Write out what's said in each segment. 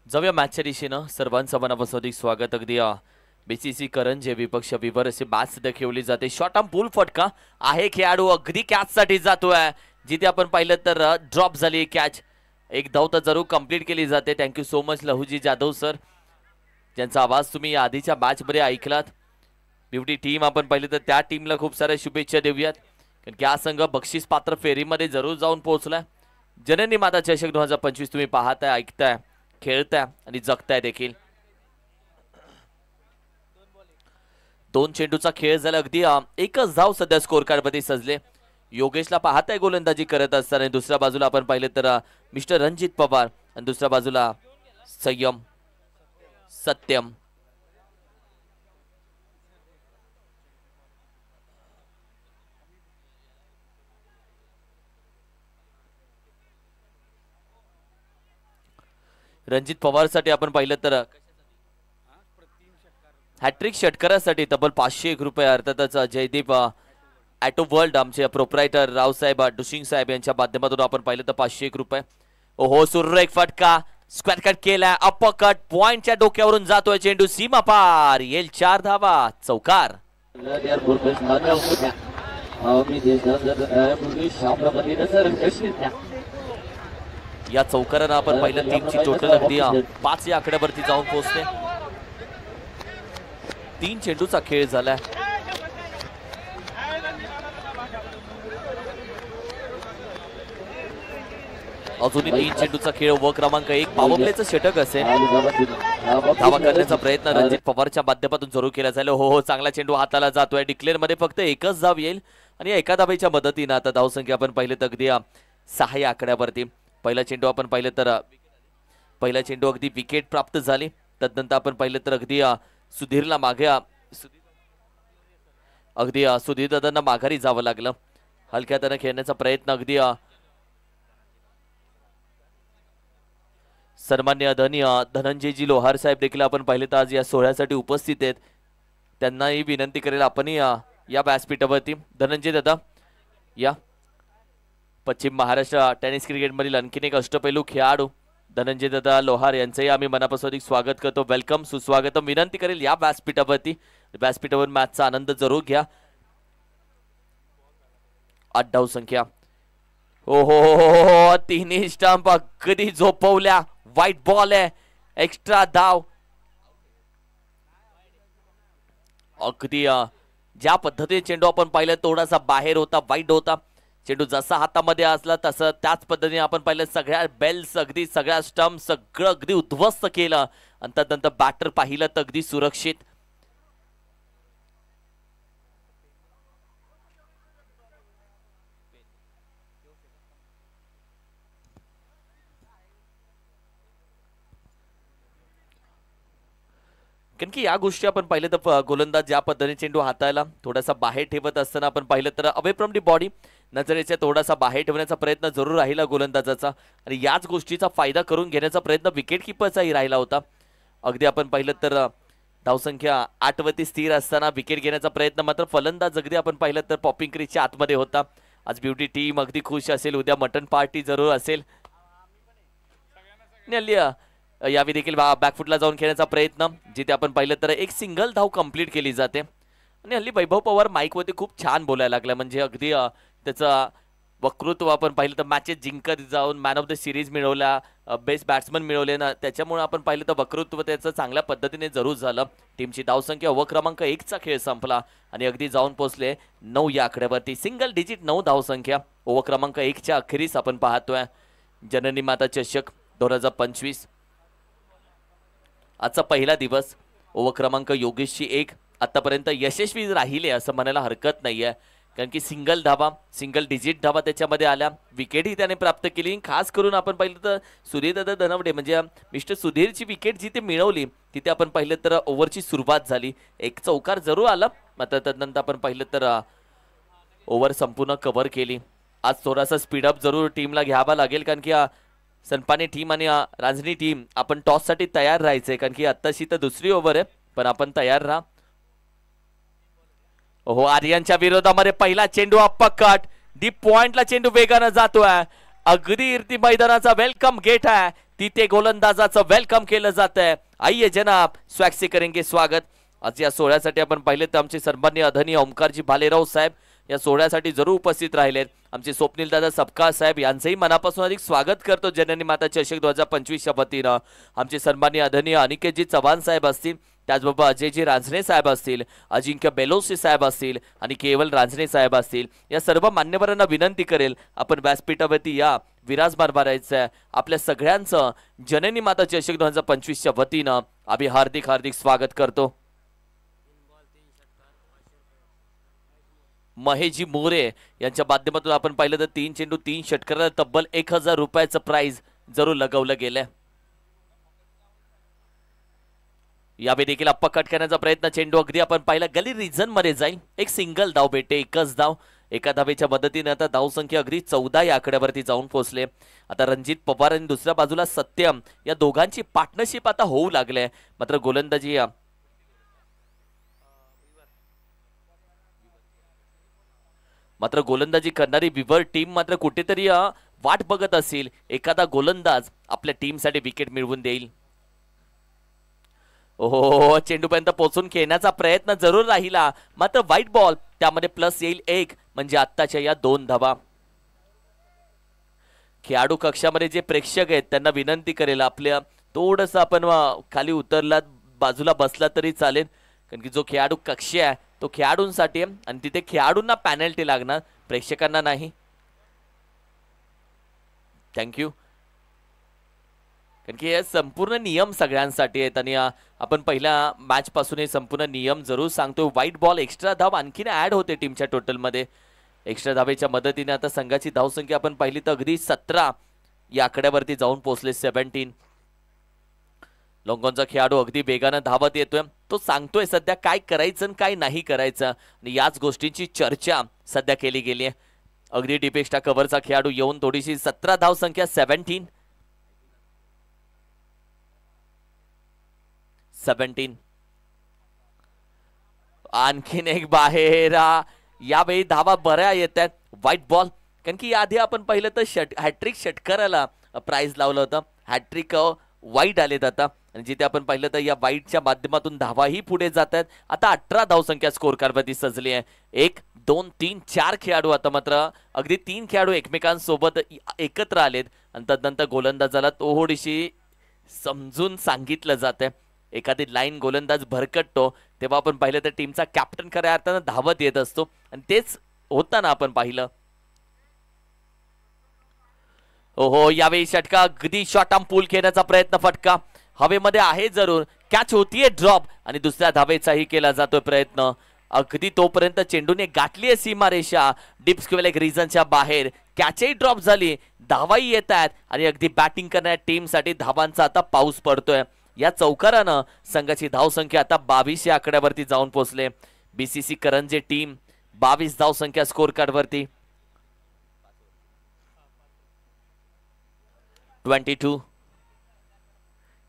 जाऊया मॅचच्या दिशेनं. सर्वांचं मनापासून स्वागत. अगदी बीसीसी करंजे विपक्ष विवर असे बॅट सध्या खेळली जाते. शॉर्ट आर्म पूल फटका आहे. खेळाडू अगदी कॅच साठी जातोय. जिथे आपण पाहिलं तर ड्रॉप झाली कॅच. एक धाव तर जरूर कंप्लीट केली जाते. Thank you so much Lahuji Jadhav sir, ज्यांचा आवाज तुम्ही आधीच्या मॅच मध्ये ऐकलात. ब्युटी टीम आपण पाहिलं तर त्या टीमला खूप साऱ्या शुभेच्छा देऊयात, कारण की हा संघ बक्षीस पात्र फेरीमध्ये जरूर जाऊन पोहोचलाय. जननी माता चषक 2025 तुम्ही पाहताय, ऐकताय, खेळताय आणि जगताय देखील. दोन चेंडूचा खेळ झाला. अगदी एकच धाव सध्या स्कोर कार्ड मध्ये सजले. योगेशला पाहताय गोलंदाजी करत असताना. दुसऱ्या बाजूला आपण पाहिलं तर मिस्टर रणजित पवार आणि दुसऱ्या बाजूला संयम सत्यम. रणजित पवार साठी आपण पाहिलं तर हॅट्रिक षटकारासाठी तब्बल 501 रुपये. अर्थातच जयदीप ॲटो वर्ल्ड आमचे प्रोप्रायटर रावसाहेब डुशिंग साहेब यांच्या माध्यमातून आपण पाहिलं तर 501 रुपये. ओहो, सुरेख फटका. स्क्वॅट कट केलाय. अपकट पॉइंटच्या डोक्यावरून जातोय चेंडू. सीमा पार. येईल 4 धावा. चौकार. या चौकारानं आपण पाहिलं टीमची टोटल अगदी 5 या आकड्यावरती जाऊन पोहोचते. 3 चेंडूचा खेळ झालाय. अजूनही 3 चेंडूचा खेळ. व क्रमांक 1 पावरप्लेचं षटक असेल. धावा करण्याचा प्रयत्न रणजित पवारच्या माध्यमातून जरूर केला जाईल. हो, चांगला चेंडू हाताला जातोय. डिक्लेअर मध्ये फक्त एकच धाव येईल आणि एका धावेच्या मदतीनं आता धावसंख्या आपण पाहिलं तर अगदी 6 या आकड्यावरती. पहिला चेंडू आपण पाहिलं तर पहिला चेंडू अगदी विकेट प्राप्त झाली. तदनंतर आपण पाहिलं तर अगदी सुधीरला मागे सुधीर दादांना माघारी जावं लागलं. हलक्या हाताने खेळण्याचा प्रयत्न. अगदी सन्मान्य धनंजयजी लोहार साहेब देखील आपण पाहिले तर आज या सोहळ्यासाठी उपस्थित आहेत. त्यांनाही विनंती करेल आपण या व्यासपीठावरती. धनंजय दादा या. पश्चिम महाराष्ट्र टेनिस क्रिकेट मधील आणखीन एक अष्टपैलू खेळाडू धनंजय दादा लोहार यांचंही आम्ही मनापासून स्वागत करतो. वेलकम, सुस्वागतम. विनंती करेल या व्यासपीठावरती. व्यासपीठावर मॅचचा आनंद जरूर घ्या. 8 धाव संख्या. हो, तिन्ही स्टंप अगदी झोपवल्या. व्हाईट बॉल आहे. एक्स्ट्रा धाव. अगदी ज्या पद्धतीने चेंडू आपण पाहिलं थोडासा बाहेर होता, वाईट होता. चेंडू जसा हातामध्ये असला तसं त्याच पद्धतीने आपण पाहिलं सगळ्या बेल्स अगदी सगळ्या स्टंप सगळं अगदी उद्ध्वस्त केलं. आणि त्यानंतर बॅटर पाहिलं तर अगदी सुरक्षित. कारण की या गोष्टी आपण पाहिलं तर गोलंदाज ज्या पद्धतीने चेंडू हाताळला थोडासा बाहेर ठेवत असताना आपण पाहिलं तर अवे फ्रॉम दी बॉडी नजरेच्या थोडासा बाहेर ठेवण्याचा प्रयत्न जरूर राहिला गोलंदाजाचा. आणि याच गोष्टीचा फायदा करून घेण्याचा प्रयत्न विकेट किपरचाही राहिला होता. अगदी आपण पाहिलं तर धावसंख्या 8 वरती स्थिर असताना विकेट घेण्याचा प्रयत्न मात्र फलंदाज अगदी आपण पाहिलं तर पॉपिंग क्रीजच्या आतमध्ये होता. आज ब्युटी टीम अगदी खुश असेल. उद्या मटन पार्टी जरूर असेल. यावी देखील बॅकफुटला जाऊन खेळण्याचा प्रयत्न जिथे आपण पाहिलं तर एक सिंगल धाव कंप्लीट केली जाते. आणि हल्ली वैभव पवार माईकवरती खूप छान बोलायला लागला. म्हणजे अगदी त्याचं वक्तृत्व आपण पाहिलं तर मॅचेस जिंकत जाऊन मॅन ऑफ द सिरीज मिळवला, बेस्ट बॅट्समन मिळवले ना, त्याच्यामुळे आपण पाहिलं तर वक्तृत्व त्याचं चांगल्या पद्धतीने जरूर झालं. टीमची धावसंख्या ओव्हर क्रमांक 1चा खेळ संपला आणि अगदी जाऊन पोहोचले 9 या आकड्यावरती. सिंगल डिजिट 9 धावसंख्या ओव्हर क्रमांक 1च्या अखेरीस आपण पाहतोय. जननी माता चषक 2025 आजचा पहिला दिवस. ओव्हर क्रमांक योगेशची 1 आतापर्यंत यशस्वी राहिले असं म्हणायला हरकत नाहीये. कारण की सिंगल डिजिट धावा त्याच्यामध्ये आल्या. विकेटही त्याने प्राप्त केली. खास करून आपण पाहिलं तर सूर्यदादा धनवडे म्हणजे मिस्टर सुधीरची विकेट जिथे मिळवली तिथे आपण पाहिलं तर ओव्हरची सुरुवात झाली. एक चौकार जरूर आला मात्र त्यानंतर आपण पाहिलं तर ओव्हर संपूर्ण कव्हर केली. आज थोडासा स्पीडअप जरूर टीमला घ्यावा लागेल, कारण की सनपाने टीम आणि रांजणी टीम आपण टॉस साठी तयार राहायचंय, कारण की आत्ताशी तर दुसरी ओव्हर आहे, पण आपण तयार राहा. हो, आर्यनच्या विरोधामध्ये पहिला चेंडू अपकट डीप पॉइंटला चेंडू वेगानं जातोय. अगदी इरती मैदानाचा वेलकम गेट आहे, तिथे गोलंदाजाचं वेलकम केलं जात आहे. आइए जनाब, स्वॅग से करेंगे स्वागत. आज या सोहळ्यासाठी आपण पाहिले तर आमचे सन्माननीय आदरणीय ओमकारजी भालेराव साहेब या सोहळ्यासाठी जरूर उपस्थित राहिलेत. आमचे स्वप्नील दादा सपकाळ साहेब यांचंही मनापासून अधिक स्वागत करतो. जननी माता चषक 2025च्या वतीनं आमचे सन्माननीय आदरणीय अनिकेतजी चव्हाण साहेब असतील, त्याचबरोबर अजयजी रांजणे साहेब असतील, अजिंक्य बेलोसे साहेब असतील आणि केवल रांजणे साहेब असतील, या सर्व मान्यवरांना विनंती करेल आपण व्यासपीठावरती या विराजमान करायचं. आपल्या सगळ्यांचं जननी माता चषक 2025च्या वतीनं आम्ही हार्दिक हार्दिक स्वागत करतो. महेशजी मोरे यांच्या माध्यमातून आपण पाहिलं तर 3 चेंडू 3 षटकाराला तब्बल 1000 रुपयाचं प्राइज जरूर लगवलं गेलंय. यावेळी देखील अपकट करण्याचा प्रयत्न, चेंडू अगदी आपण पाहिला गली रिजन मध्ये जाईल. एक सिंगल धाव भेटे, एकच धाव. एका धावेच्या मदतीने आता धावसंख्या अगदी 14 या आकड्यावरती जाऊन पोहोचले. आता रणजित पवार आणि दुसऱ्या बाजूला सत्यम या दोघांची पार्टनरशिप आता होऊ लागले. मात्र गोलंदाजी करणारी विवर टीम मात्र कुठेतरी वाट बघत असेल, एखादा गोलंदाज आपल्या टीमसाठी विकेट मिळवून देईल. ओहो, चेंडूपर्यंत पोहोचून खेळण्याचा प्रयत्न जरूर राहिला, मात्र व्हाईट बॉल, त्यामध्ये प्लस येईल 1, म्हणजे आत्ताच्या या 2 धावा. खेळाडू कक्षामध्ये जे प्रेक्षक आहेत त्यांना विनंती करेल, आपल्या थोडंसं आपण खाली उतरला बाजूला बसला तरी चालेल, कारण की जो खेळाडू कक्ष आहे तो खेळाडूंसाठी आहे आणि तिथे खेळाडूंना पॅनल्टी लागणार, प्रेक्षकांना नाही. थँक्यू. कारण की हे संपूर्ण नियम सगळ्यांसाठी आहेत आणि आपण पहिल्या मॅच पासून हे संपूर्ण नियम जरूर सांगतो. व्हाईट बॉल, एक्स्ट्रा धाव आणखीन ऍड होते टीमच्या टोटलमध्ये. एक्स्ट्रा धावेच्या मदतीने आता संघाची धावसंख्या आपण पाहिली तर अगदी 17 या आकड्यावरती जाऊन पोहोचले. 17. लोंगोंचा खेळाडू अगदी वेगानं धावत येतोय, तो सांगतोय सध्या काय करायचं आणि काय नाही करायचं, आणि याच गोष्टींची चर्चा सध्या केली गेली आहे. अगदी डीप एक्स्ट्रा कव्हरचा खेळाडू येऊन थोडीशी 17 धावसंख्या. 17. आणखीन एक बाहेर. यावेळी धावा बऱ्या येत आहेत. व्हाईट बॉल, कारण की याआधी आपण पाहिलं तर हॅट्रिक षटकाराला प्राइज लावलं होतं. हॅट्रिक वाईट आलेत आता, आणि जिथे आपण पाहिलं तर या वाईटच्या माध्यमातून धावाही पुढे जात आहेत. आता 18 धावसंख्या स्कोर कार्डवरती सजली आहे. 1, 2, 3, 4 खेळाडू आता मात्र अगदी 3 खेळाडू एकमेकांसोबत एकत्र आलेत आणि तदनंतर गोलंदाजाला थोडीशी समजून सांगितलं जाते. एखादी लाईन गोलंदाज भरकटतो तेव्हा आपण पाहिलं तर टीमचा कॅप्टन खऱ्या अर्थानं धावत येत असतो, आणि तेच होताना आपण पाहिलं. ओहो, यावेळी षटका अगदी शॉर्ट आर्म पूल खेळण्याचा प्रयत्न, फटका हवेमध्ये आहे जरूर, कॅच होतीये ड्रॉप, आणि दुसऱ्या धावेचाही केला जातोय प्रयत्न. अगदी तोपर्यंत चेंडूने गाठली आहे सीमारेषा डीप स्क्वेअर रिजनच्या बाहेर. कॅचही ड्रॉप झाली, धावाही येत आहेत, आणि अगदी बॅटिंग करणाऱ्या टीमसाठी धावांचा आता पाऊस पडतोय. या चौकारानं संघाची धावसंख्या आता 22 या आकड्यावरती जाऊन पोहोचले. बीसीसी करंजे टीम 22 धावसंख्या स्कोर कार्डवरती. 22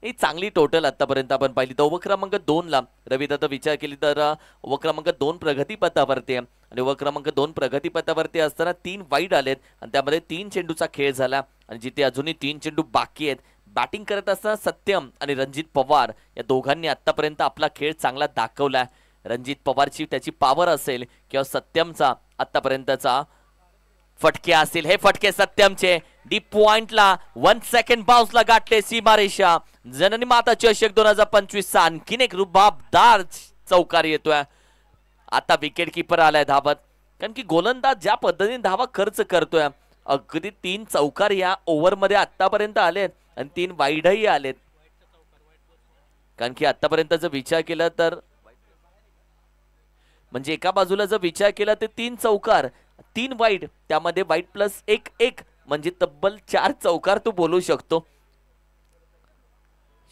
ही चांगली टोटल आतापर्यंत आपण पाहिली तर. ओव्हर क्रमांक 2 ला रविदादा विचार केली तर ओव्हर क्रमांक 2 प्रगतीपथावरती आहे, आणि ओव्हर क्रमांक 2 प्रगतीपथावरती असताना 3 वाईड आलेत, आणि त्यामध्ये 3 चेंडूचा खेळ झाला, आणि जिथे अजूनही 3 चेंडू बाकी आहेत. बॅटिंग करत असताना सत्यम आणि रणजित पवार या दोघांनी आतापर्यंत आपला खेळ चांगला दाखवला. रणजित पवारची त्याची पॉवर असेल किंवा सत्यमचा आतापर्यंतचा फटके असतील. हे फटके सत्यमचे डीप पॉइंटला 1 सेकंड बाउन्सला गाठले सीमारेषा. जननी माता चषक 2025चा आणखीन एक रुबाबदार चौकार येतोय. आता विकेट किपर आलाय धावत, कारण की गोलंदाज ज्या पद्धतीने धावा खर्च करतोय, अगदी 3 चौकार या ओव्हर मध्ये आतापर्यंत आलेत आणि 3 वाईडही आलेत. कारण की आतापर्यंत जर विचार केला तर म्हणजे एका बाजूला जर विचार केला तर 3 चौकार 3 वाईड, त्यामध्ये वाईड प्लस 1 1 म्हणजे तब्बल 4 चौकार तू बोलू शकतो.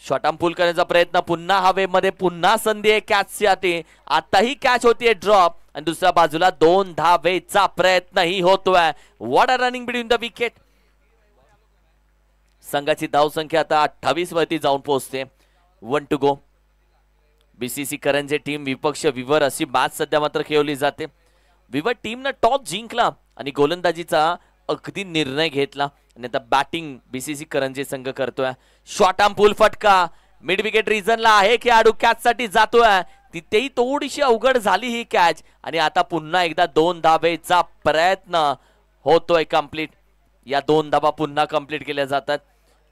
शॉटाम पूल करण्याचा प्रयत्न, पुन्हा हवेमध्ये, पुन्हा संधी आहे कॅचसाठी. आताही कॅच होतीये ड्रॉप आणि दुसऱ्या बाजूला 2 धावेचा प्रयत्नही होतोय. What a running between the wicket. संघाची धाव संख्या आता 28 वरती जाऊन पोहोचते. 1 to go. BCC Karanje team विपक्ष विवर अशी मॅच सध्या मात्र खेळवली जाते. विवर टीमनं टॉस जिंकला आणि गोलंदाजीचा अगदी निर्णय घेतला आणि आता बॅटिंग बीसीसी करंजे संघ करतोय. शॉर्ट आर्म पूल फटका मिड विकेट रिजनला आहे, खेळाडू कॅच साठी जातोय. तिथेही थोडीशी अवघड झाली ही कॅच आणि आता पुन्हा एकदा 2 धावेचा प्रयत्न होतोय कंप्लीट. या 2 धावा पुन्हा कंप्लीट केल्या जातात.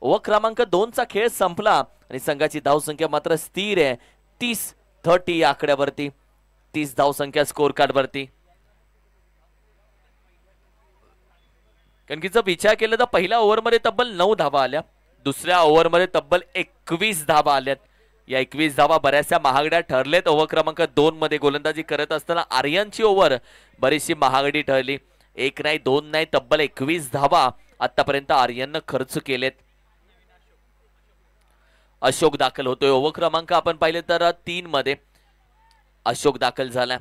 ओव्हर क्रमांक 2 चा खेळ संपला आणि संघाची धावसंख्या मात्र स्थिर आहे 30-30 या आकड्यावरती. 30 धावसंख्या स्कोर कार्ड वरती. कारण की जर विचार केला तर पहिल्या ओव्हरमध्ये तब्बल 9 धावा आल्या, दुसऱ्या ओव्हरमध्ये तब्बल 21 धावा आल्यात. या 21 धावा बऱ्याचशा महागड्या ठरलेत. ओव्हर क्रमांक 2 मध्ये गोलंदाजी करत असताना आर्यनची ओव्हर बरीचशी महागडी ठरली. 1 नाही 2 नाही तब्बल 21 धावा आतापर्यंत आर्यननं खर्च केलेत. अशोक दाखल होतोय. ओव्हर क्रमांक आपण पाहिले तर 3 मध्ये अशोक दाखल झाला.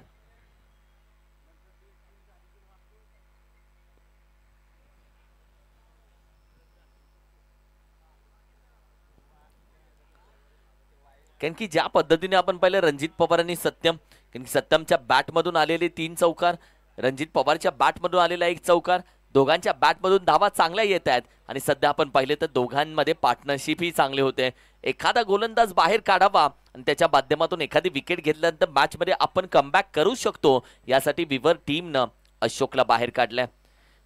कारण की ज्या पद्धतीने आपण पाहिलं रणजित पवार आणि सत्यम, कारण की सत्यमच्या बॅटमधून आलेले 3 चौकार, रणजित पवारच्या बॅटमधून आलेला 1 चौकार, दोघांच्या बॅटमधून धावा चांगल्या येत आहेत आणि सध्या आपण पाहिले तर दोघांमध्ये पार्टनरशिप ही चांगली होते. एखादा गोलंदाज बाहेर काढावा आणि त्याच्या माध्यमातून एखादी विकेट घेतल्यानंतर मॅच मध्ये आपण कमबॅक करू शकतो, यासाठी विवर टीमनं अशोकला बाहेर काढलाय.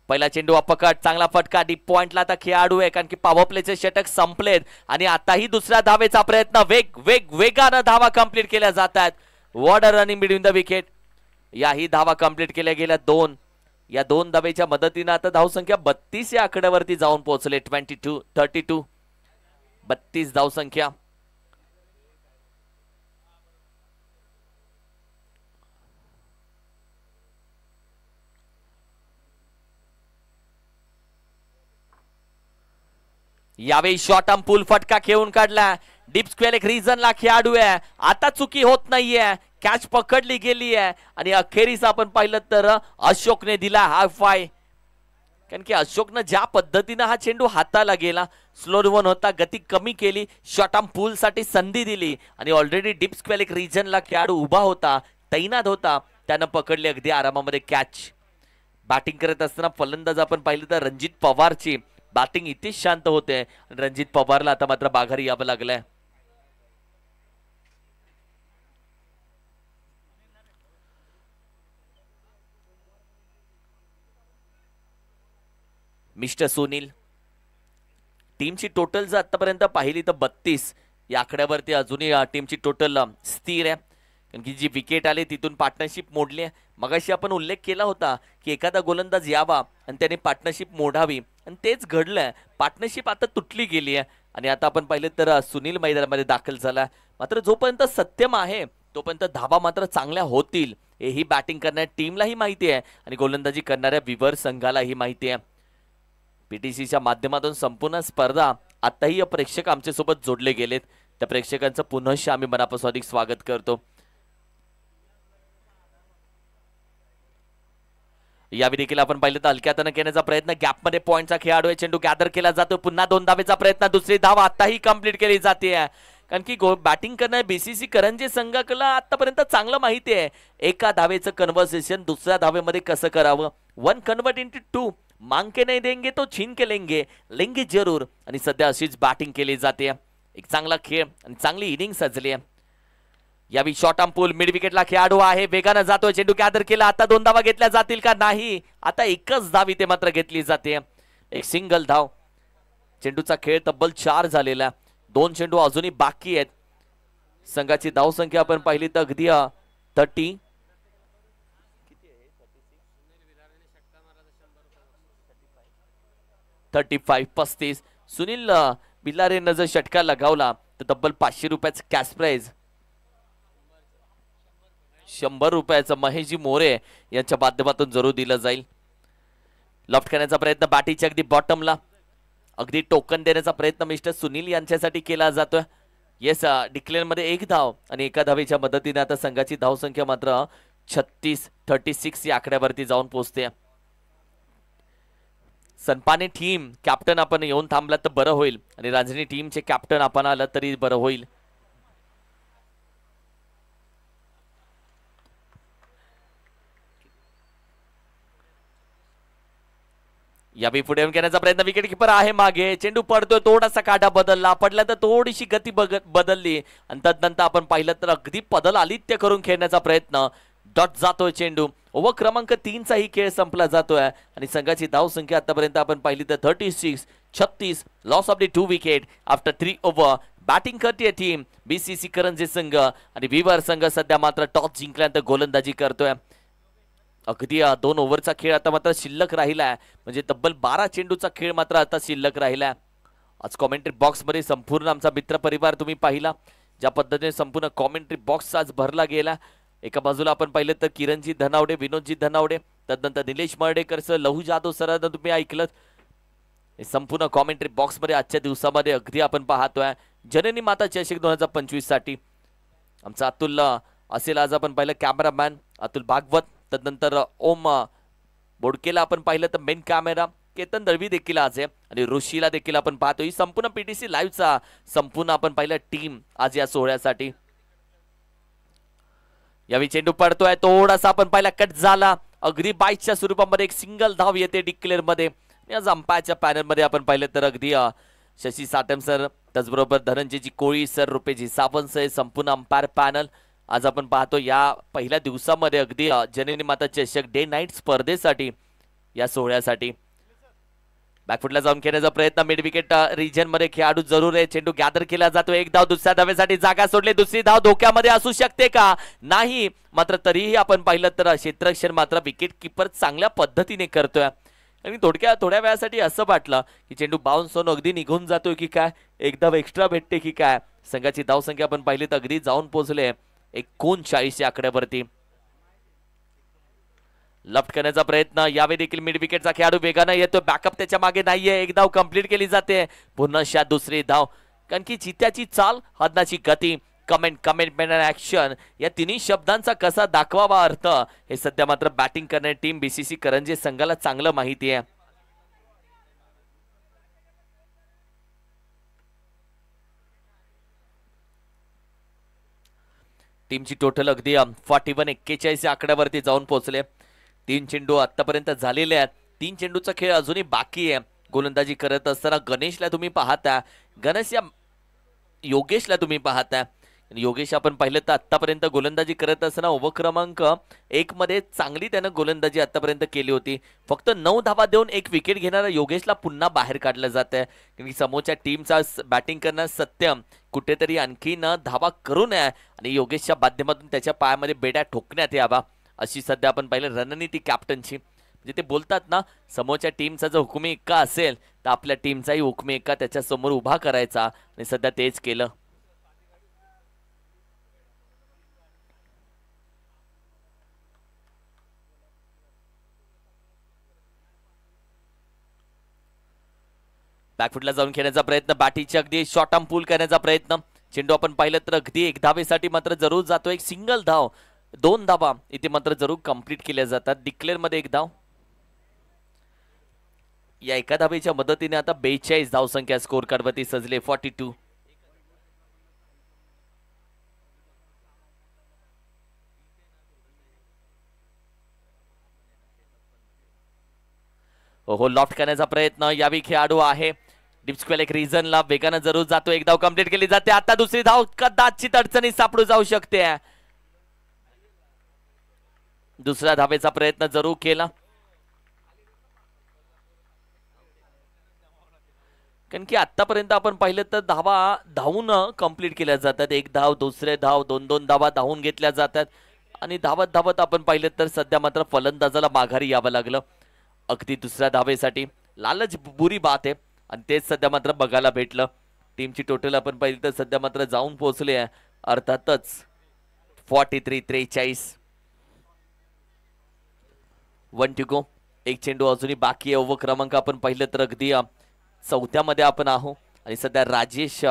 पहिला चेंडू अपकट, चांगला फटका डीप पॉइंटला. आता खेळाडू आहे कारण की पॉवर प्लेचे षटक संपलेत आणि आताही दुसऱ्या धावेचा प्रयत्न. वेगानं धावा कंप्लीट केल्या जात आहेत. What a running between the wicket. याही धावा कंप्लीट केल्या गेल्या 2. या 2 धावेच्या मदतीने आता धावसंख्या 32 या आकड्यावरती जाऊन पोहोचले. 32 32 धावसंख्या. यावेळी शॉर्ट आर्म पूल फटका खेळून काढला. डीप स्क्वेअर एक रिजनला खेळाडू आहे. आता चुकी होत नाहीये, कॅच पकडली गेली आहे आणि अखेरीस आपण पाहिलं तर अशोकने दिला हाय फाय. कारण की अशोकनं ज्या पद्धतीनं हा चेंडू हाताला गेला, स्लो वन होता, गती कमी केली, शॉर्ट आर्म पूल साठी संधी दिली आणि ऑलरेडी डीप स्क्वेअर एक रिजनला खेळाडू उभा होता, तैनात होता, त्यानं पकडली अगदी आरामामध्ये कॅच. बॅटिंग करत असताना फलंदाज आपण पाहिलं तर रणजित पवारची बॅटिंग इतकी शांत होते. रणजित पवारला आता मात्र बाघारी यावं लागलंय. मिस्टर सुनील. टीमची टोटल जर आतापर्यंत पाहिली तर 32 या आकड्यावरती अजूनही टीमची टोटल स्थिर आहे. कारण की जी विकेट आली तिथून पार्टनरशिप मोडली आहे. मगाशी आपण उल्लेख केला होता की एखादा गोलंदाज यावा आणि त्याने पार्टनरशिप मोडावी आणि तेच घडलंय. पार्टनरशिप आता तुटली गेली आहे आणि आता आपण पाहिलं तर सुनील मैदानामध्ये दाखल झाला. मात्र जोपर्यंत सत्यम आहे तोपर्यंत धावा मात्र चांगल्या होतील हेही बॅटिंग करणाऱ्या टीमलाही माहिती आहे आणि गोलंदाजी करणाऱ्या विवर संघालाही माहिती आहे. पीटीसीच्या माध्यमातून संपूर्ण स्पर्धा आताही प्रेक्षक आमच्या सोबत जोडले गेलेत. त्या प्रेक्षकांचं पुनश्च आम्ही मनापासून अधिक स्वागत करतो. यावेळी देखील आपण पाहिलं तर हलक्या हाताने घेण्याचा प्रयत्न, गॅपमध्ये पॉइंटचा खेळाडू आहे, चेंडू गॅदर केला जातो, पुन्हा 2 धावेचा प्रयत्न, दुसरी धाव आताही कंप्लीट केली जाते. कारण की बॅटिंग करणाऱ्या बीसीसी करंजे संघाला आतापर्यंत चांगलं माहिती आहे एका धावेचं कन्व्हर्सेशन दुसऱ्या धावेमध्ये कसं करावं. 1 कन्वर्ट इंटू 2, मांग के नहीं देंगे तो छीन के लेंगे, लेंगे जरूर. आणि सध्या अशीच बॅटिंग केली जाते. एक चांगला खेळ आणि चांगली इनिंग सजली आहे. यावेळी शॉर्ट आर्म पूल मिड विकेटला खेळाडू आहे, वेगानं जातोय, चेंडू गॅदर केला. आता 2 धावा घेतल्या जातील का? नाही, आता एकच धाव इथे मात्र घेतली जाते. एक सिंगल धाव. चेंडूचा खेळ तब्बल 4 झालेला, 2 चेंडू अजूनही बाकी आहेत. संघाची धावसंख्या आपण पाहिली तर अगदी 35. सुनील बिल्लारेनं जर षटका लगावला तर तब्बल 500 रुपयाचं कॅश प्राइज, 100 रुपयाचं महेशजी मोरे यांच्या माध्यमातून जरूर दिलं जाईल. लॉफ्ट करण्याचा प्रयत्न बॅटीच्या अगदी बॉटमला, अगदी टोकन देण्याचा प्रयत्न मिस्टर सुनील यांच्यासाठी केला जातोय. येस, डिक्लेअर मध्ये एक धाव आणि एका धावेच्या मदतीने आता संघाची धावसंख्या मात्र 36 या आकड्यावरती जाऊन पोहोचते. सनपाने टीम कॅप्टन आपण येऊन थांबला तर बरं होईल आणि रांजणी टीमचे कॅप्टन आपण आलं तरी बरं होईल. यावेळी पुढे येऊन घेण्याचा प्रयत्न, विकेट किपर आहे मागे, चेंडू पडतोय, थोडासा काटा बदलला, पडला तर थोडीशी गती बदलली आणि तदनंतर आपण पाहिलं तर अगदी पदल आलित्य करून खेळण्याचा प्रयत्न. डॉट जातोय चेंडू. ओव्हर क्रमांक 3 चा ही खेळ संपला जातोय आणि संघाची धाव संख्या आतापर्यंत आपण पाहिली तर 36. Loss of the 2 wicket after 3 over. Batting करते टीम बीसीसी करंजी संघ आणि विवर संघ सध्या मात्र टॉस जिंकल्यानंतर गोलंदाजी करतोय. अगदी 2 ओव्हरचा खेळ आता मात्र शिल्लक राहिलाय, म्हणजे तब्बल 12 चेंडूचा खेळ मात्र आता शिल्लक राहिलाय. आज कॉमेंट्री बॉक्स मध्ये संपूर्ण आमचा मित्र परिवार तुम्ही पाहिला, ज्या पद्धतीने संपूर्ण कॉमेंट्री बॉक्स आज भरला गेला. एका बाजूला आपण पाहिलं तर किरणजी धनावडे, विनोदजी धनावडे, त्यानंतर निलेश मर्डेकर सर, लहू जाधव सरांना तुम्ही ऐकलं. संपूर्ण कॉमेंट्री बॉक्स मध्ये आजच्या दिवसामध्ये अगदी आपण पाहतोय जननी माता चषक 2025 साठी आमचा अतुल असेल. आज आपण पाहिलं कॅमेरामॅन अतुल भागवत, त्यानंतर ओम बोडकेला आपण पाहिलं तर मेन कॅमेरा केतन दळवी देखील आज आहे आणि ऋषीला देखील आपण पाहतो. ही संपूर्ण पीटीसी लाईव्हचा संपूर्ण आपण पाहिलं टीम आज या सोहळ्यासाठी. यावेळी चेंडू पडतोय, थोडासा आपण पाहिला कट झाला, अगदी बाईटच्या स्वरूपामध्ये एक सिंगल धाव येते डिक्लेअर मध्ये. आज अंपायरच्या पॅनल मध्ये आपण पाहिलं तर अगदी शशी साटम सर, त्याचबरोबर धनंजयजी कोळी सर, रुपेजी सावंत सर, संपूर्ण अंपायर पॅनल आज आपण पाहतो या पहिल्या दिवसामध्ये अगदी जननी माता चषक डे नाईट स्पर्धेसाठी या सोहळ्यासाठी. बॅकफुटला जाऊन खेळण्याचा प्रयत्न, मिड विकेट रिजन मध्ये खेळाडू जरूर आहे. चेंडू गॅदर केला जातो, एक धाव दुसऱ्या धावेसाठी जागा सोडली, दुसरी धाव धोक्यामध्ये असू शकते का, नाही. मात्र तरीही आपण पाहिलं तर क्षेत्ररक्षण मात्र विकेट किपर चांगल्या पद्धतीने करतोय आणि थोड्या वेळासाठी असं वाटलं की चेंडू बाउन्स होऊन अगदी निघून जातोय की काय, एक धाव एक्स्ट्रा भेटते की काय. संघाची धाव संख्या आपण पाहिली तर अगदी जाऊन पोहोचले 39 या आकड्यावरती. लफ्ट करण्याचा प्रयत्न, यावेळी देखील मिड विकेटचा खेळाडू वेगानं येतो, बॅकअप त्याच्या मागे नाहीये, एक धाव कंप्लीट केली जाते, पुन्हा शात दुसरी धाव. कारण की चित्याची चाल, हदनाची गती, कमेंटमेंट आणि ऍक्शन या तिन्ही शब्दांचा कसा दाखवावा अर्थ हे सध्या मात्र बॅटिंग करणारी टीम बीसीसी करंजी संघाला चांगलं माहिती आहे. टीमची टोटल अगदी 41 या आकड्यावरती जाऊन पोहोचले. 3 चेंडू आतापर्यंत झालेले आहेत, 3 चेंडूचा खेळ अजूनही बाकी आहे. गोलंदाजी करत असताना गणेशला तुम्ही पाहता, गणेश या योगेशला तुम्ही पाहता. योगेश आपण पाहिलं तर आतापर्यंत गोलंदाजी करत असताना ओव्हर क्रमांक 1 मध्ये चांगली त्यानं गोलंदाजी आतापर्यंत केली होती. फक्त 9 धावा देऊन एक विकेट घेणारा योगेशला पुन्हा बाहेर काढलं जात आहे, कारण समोरच्या टीमचा बॅटिंग करणार सत्यम कुठेतरी आणखीन धावा करू नये आणि योगेशच्या माध्यमातून त्याच्या पायामध्ये बेड्या ठोकण्यात यावा अशी सध्या आपण पाहिलं रणनीती कॅप्टनची. म्हणजे ते बोलतात ना, समोरच्या टीमचा जर हुकुमी एक्का असेल तर आपल्या टीमचाही हुकुमी एक्का त्याच्या समोर उभा करायचा आणि सध्या तेच केलं. बॅकफुटला जाऊन खेळण्याचा प्रयत्न, बॅटीची अगदी शॉर्ट आर्म पूल करण्याचा प्रयत्न, चेंडू आपण पाहिलं तर अगदी एक धावेसाठी मात्र जरूर जातो, एक सिंगल धाव, 2 धावा इथे मात्र जरूर कंप्लीट केल्या जातात. डिक्लेअर मध्ये एक धाव, या एका धावेच्या मदतीने आता 42 धावसंख्या स्कोर कार्डवरती सजले. 42. हो, लॉफ्ट करण्याचा प्रयत्न, यावेळी खेळाडू आहे डिप्स्क्वेल एक रिझनला वेगानं जरूर जातो, एक धाव कंप्लीट केली जाते. आता दुसरी धाव कदाचित अडचणी सापडू जाऊ शकते. दुसऱ्या धावेचा प्रयत्न जरूर केला, कारण की आतापर्यंत आपण पाहिलं तर धावा धावून कंप्लीट केल्या जातात. एक धाव, दुसरे धाव, 2-2 धावा धावून घेतल्या जातात आणि धावत धावत आपण पाहिलं तर सध्या मात्र फलंदाजाला माघारी यावं लागलं अगदी दुसऱ्या धावेसाठी. लालच बुरी बात आहे आणि तेच सध्या मात्र बघायला भेटलं. टीमची टोटल आपण पाहिली तर सध्या मात्र जाऊन पोहोचले आहे अर्थातच 43-43. 1 टू गो. एक चेंडू अजूनही बाकी आहे. ओव्हर क्रमांक आपण पाहिलं तर अगदी 4थ्या मध्ये आपण आहोत आणि सध्या राजेश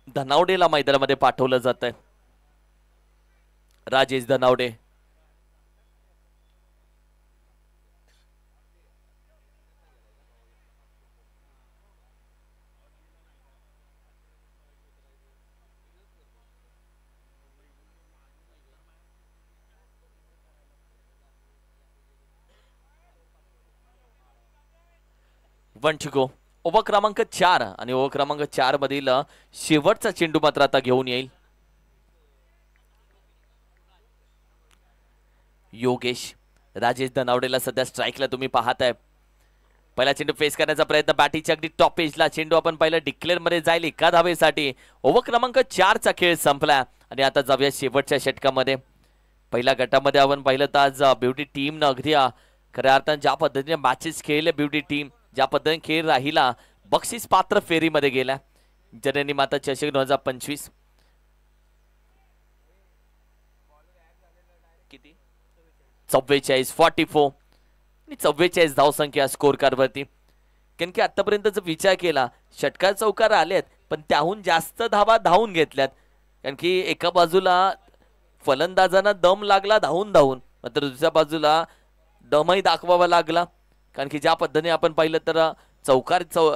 धनावडेला मैदानामध्ये पाठवलं जात आहे. Rajesh Dhanawade. One to go. Over क्रमांक 4 आणि ओव्हर क्रमांक 4 मधील शेवटचा चेंडू मात्र आता घेऊन येईल योगेश. राजेश धनावडेला सध्या स्ट्राईकला तुम्ही पाहताय. पहिला चेंडू फेस करण्याचा प्रयत्न, बॅटीच्या अगदी टॉप एजला चेंडू आपण पहिला डिक्लेअर मध्ये जाईल एका धावेसाठी. ओव्हर क्रमांक 4 चा खेळ संपला आणि आता जाऊया शेवटच्या षटकामध्ये. पहिल्या गटामध्ये आपण पाहिलं तर आज ब्युटी टीम न अगदी खऱ्या अर्थाने ज्या पद्धतीने मॅचेस खेळले ब्युटी टीम, ज्या पद्धतीने खेळ राहिला, बक्षीस पात्र फेरीमध्ये गेला. जननी माता चषक 2025 किती 44 आणि 44 धावसंख्या स्कोर कार्ड वरती. कारण की आतापर्यंत जर विचार केला षटकार चौकार आलेत पण त्याहून जास्त धावा धावून घेतल्यात. कारण की एका बाजूला फलंदाजांना दम लागला धावून मात्र दुसऱ्या बाजूला दमही दाखवावा लागला. कारण की ज्या पद्धतीने आपण पाहिलं तर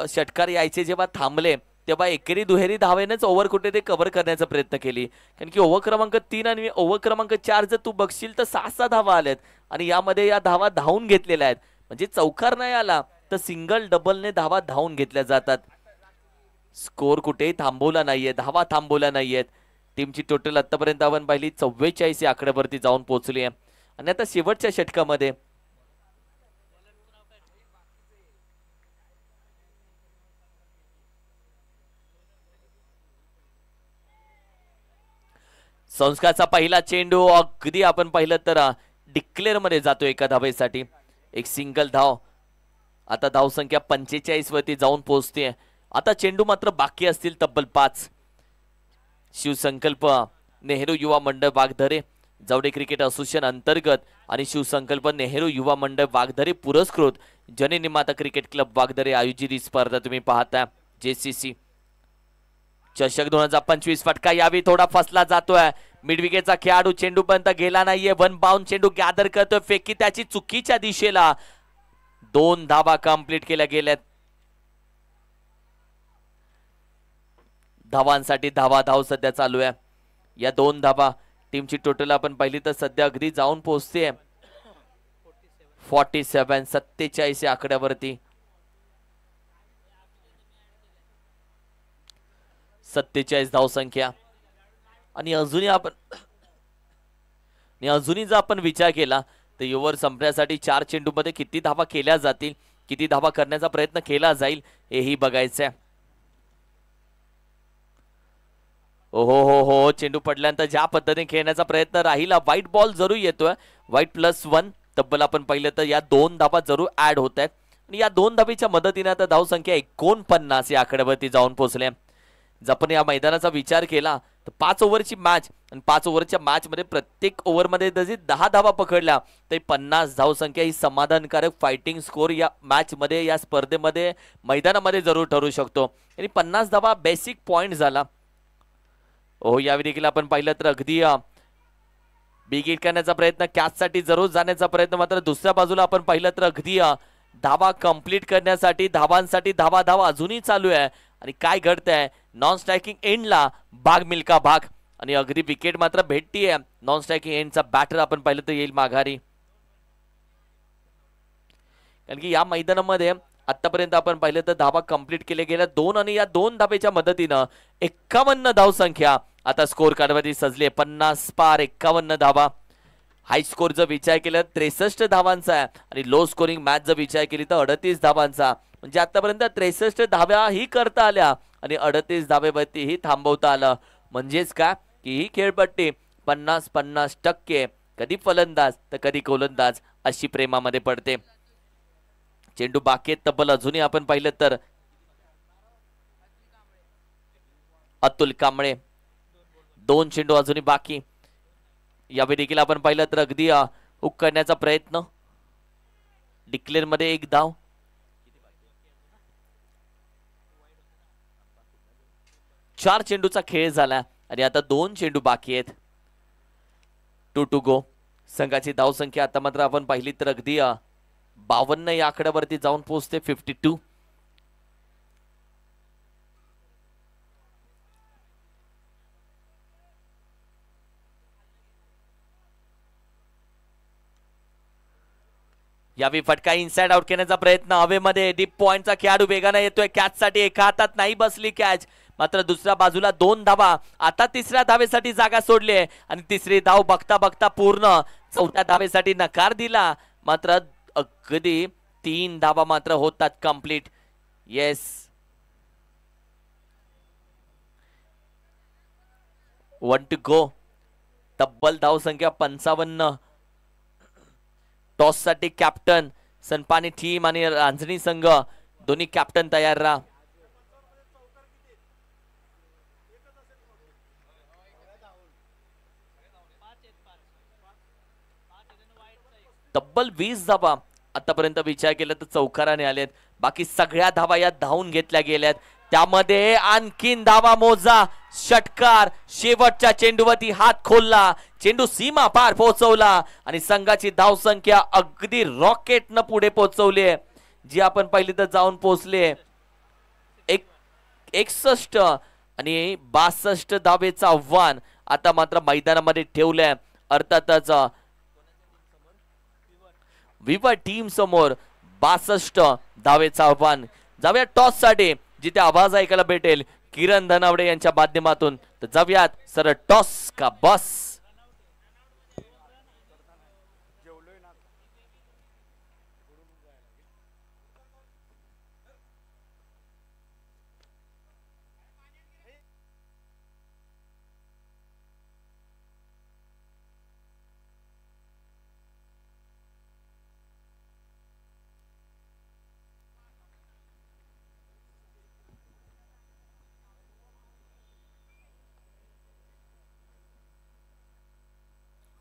षटकार यायचे जेव्हा थांबले तेव्हा एकेरी दुहेरी धावेनेच ओव्हर कुठे ते कव्हर करण्याचा प्रयत्न केली. कारण की ओव्हर क्रमांक 3 आणि ओव्हर क्रमांक 4 जर तू बघशील तर 6 धावा आल्यात आणि यामध्ये या धावा धावून घेतलेल्या आहेत. म्हणजे चौकार नाही आला तर सिंगल डबलने धावा धावून घेतल्या जातात. स्कोर कुठेही थांबवला नाहीये, धावा थांबवल्या नाहीयेत. टीमची टोटल आतापर्यंत आपण पाहिली 44 या आकड्यावरती जाऊन पोहोचली आहे. आणि आता शेवटच्या षटकामध्ये संस्कारचा पहिला चेंडू अगदी आपण पाहिलं तर डिक्लेअर मध्ये जातो एका धावेसाठी. एक सिंगल धाव. आता धावसंख्या 45 वरती जाऊन पोहोचते. आता चेंडू मात्र बाकी असतील तब्बल 5. शिवसंकल्प नेहरू युवा मंडळ वाघधरे, जावडे क्रिकेट असोसिएशन अंतर्गत आणि शिवसंकल्प नेहरू युवा मंडळ वाघधरे पुरस्कृत जननी माता क्रिकेट क्लब वाघधरे आयोजित ही स्पर्धा तुम्ही पाहता. JCC चषक 2025 फटका यावी थोडा फसला जातोय. मिडविकेटचा खेळाडू चेंडू पर्यंत गेला नाहीये. वन बाउंड चेंडू गॅदर करतोय, फेकी त्याची चुकीच्या दिशेला. 2 धावा कंप्लीट केल्या गेल्यात. धावांसाठी धाव सध्या चालू आहे. या 2 धावा टीमची टोटल आपण पाहिली तर सध्या अगदी जाऊन पोहोचते 47 या आकड्यावरती. 47 धावसंख्या. आणि अजूनही जर आपण विचार केला तर ओव्हर संपण्यासाठी 4 चेंडू मध्ये किती धावा केल्या जातील, किती धावा करण्याचा प्रयत्न केला जाईल हेही बघायचंय. हो चेंडू पडल्यानंतर ज्या पद्धतीने खेळण्याचा प्रयत्न राहिला, व्हाईट बॉल जरूर येतोय. व्हाईट +1 तब्बल आपण पाहिलं तर या 2 धावा जरूर ऍड होत आहेत. आणि या 2 धावेच्या मदतीने आता धावसंख्या 49 या आकड्यावरती जाऊन पोहोचल्या. जर आपण या मैदानाचा विचार केला तर 5 ओव्हरची मॅच आणि 5 ओव्हरच्या मॅच मध्ये प्रत्येक ओव्हर मध्ये जरी 10 धावा पकडल्या तरी 50 धावसंख्या ही समाधानकारक फायटिंग स्कोर या मॅच मध्ये, या स्पर्धेमध्ये, मैदानामध्ये जरूर ठरू शकतो. आणि 50 धावा बेसिक पॉइंट झाला. यावेळी देखील आपण पाहिलं तर अगदी बिग हिट करण्याचा प्रयत्न, कॅचसाठी जरूर जाण्याचा प्रयत्न. मात्र दुसऱ्या बाजूला आपण पाहिलं तर अगदी धावा कंप्लीट करण्यासाठी धावांसाठी धावा अजूनही चालू आहे. आणि काय घडतंय नॉन स्ट्रायकिंग एंडला भाग मिल्का भाग. आणि अगदी विकेट मात्र भेटतीये. नॉन स्ट्रायकिंग एंडचा बॅटर आपण पाहिलं तर येईल माघारी. कारण की या मैदानामध्ये आतापर्यंत आपण पाहिलं तर धावा कंप्लीट केल्या गेल्या 2 आणि या 2 धावेच्या मदतीनं 51 धावसंख्या आता स्कोर कार्डवरती सजली. 50 पार 51 धावा. हाय स्कोर जर विचार केला 63 धावांचा आहे आणि लो स्कोरिंग मॅच जर विचार केली तर 38 धावांचा. म्हणजे आतापर्यंत 63 धाव्या ही करता आल्या आणि 38 धावेवरती ही थांबवता आलं. म्हणजेच काय की ही खेळपट्टी 50-50% कधी फलंदाज तर कधी गोलंदाज अशी प्रेमामध्ये पडते. चेंडू बाकी तब्बल अजूनही आपण पाहिलं तर अतुल कांबळे. 2 चेंडू अजूनही बाकी. यावेळी देखील आपण पाहिलं तर अगदी हुक करण्याचा प्रयत्न. डिक्लेअर मध्ये 1 धाव. 4 चेंडूचा खेळ झाला आणि आता 2 चेंडू बाकी आहेत. 2 टू गो. संघाची धावसंख्या आता मात्र आपण पाहिली तर अगदी 52 या आकड्यावरती जाऊन पोहोचते. 52. यावेळी फटका इनसाइड आउट करण्याचा प्रयत्न हवेमध्ये. डीप पॉइंटचा खेळाडू वेगाने येतोय कॅच साठी. एका हातात नाही बसली कॅच, मात्र दुसऱ्या बाजूला 2 धावा. आता तिसऱ्या धावेसाठी जागा सोडली आहे आणि तिसरी धाव बघता बघता पूर्ण. चौथ्या धावेसाठी नकार दिला, मात्र अगदी 3 धावा मात्र होतात कंप्लीट. येस, 1 टू गो. तब्बल धावसंख्या 55. टॉस साठी कॅप्टन सनपाणी टीम आणि रांजणी संघ दोन्ही कॅप्टन तयार राहा. तब्बल 20 धावा आतापर्यंत विचार केला तर चौकाराने आलेत. बाकी सगळ्या धावा या धावून घेतल्या गेल्यात. त्यामध्ये आणखीन धावा मोजा. षटकार शेवटच्या चेंडूवरती हात खोलला, चेंडू सीमा पार पोहोचवला आणि संघाची धावसंख्या अगदी रॉकेटनं पुढे पोहोचवली, जी आपण पहिली तर जाऊन पोहोचले 61 आणि 62 धावेचं आव्हान आता मात्र मैदानामध्ये ठेवलंय. अर्थातच विवर टीम समोर 62 धावेचं आव्हान. जाऊया टॉस साठी, जिथे आवाज ऐकायला भेटेल किरण धनावडे यांच्या माध्यमातून. तर जाऊयात सरळ टॉस का बस.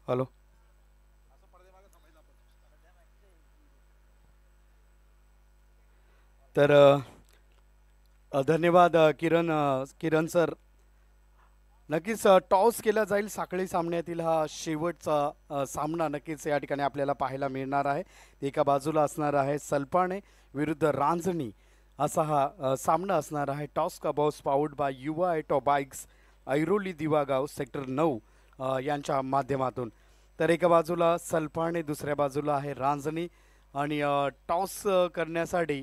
हॅलो. तर धन्यवाद किरण सर. नक्कीच टॉस केला जाईल. साखळी सामन्यातील हा शेवटचा सामना नक्कीच या ठिकाणी आपल्याला पाहायला मिळणार आहे. एका बाजूला असणार आहे सलपाणे विरुद्ध रांजणी असा हा सामना असणार आहे. टॉस का बॉस पाऊड बाय युवा ॲटो बाईक्स ऐरोली दिवागाव सेक्टर 9 यांच्या माध्यमातून. तर एका बाजूला सलपाणे, दुसऱ्या बाजूला आहे रांजणी आणि टॉस करण्यासाठी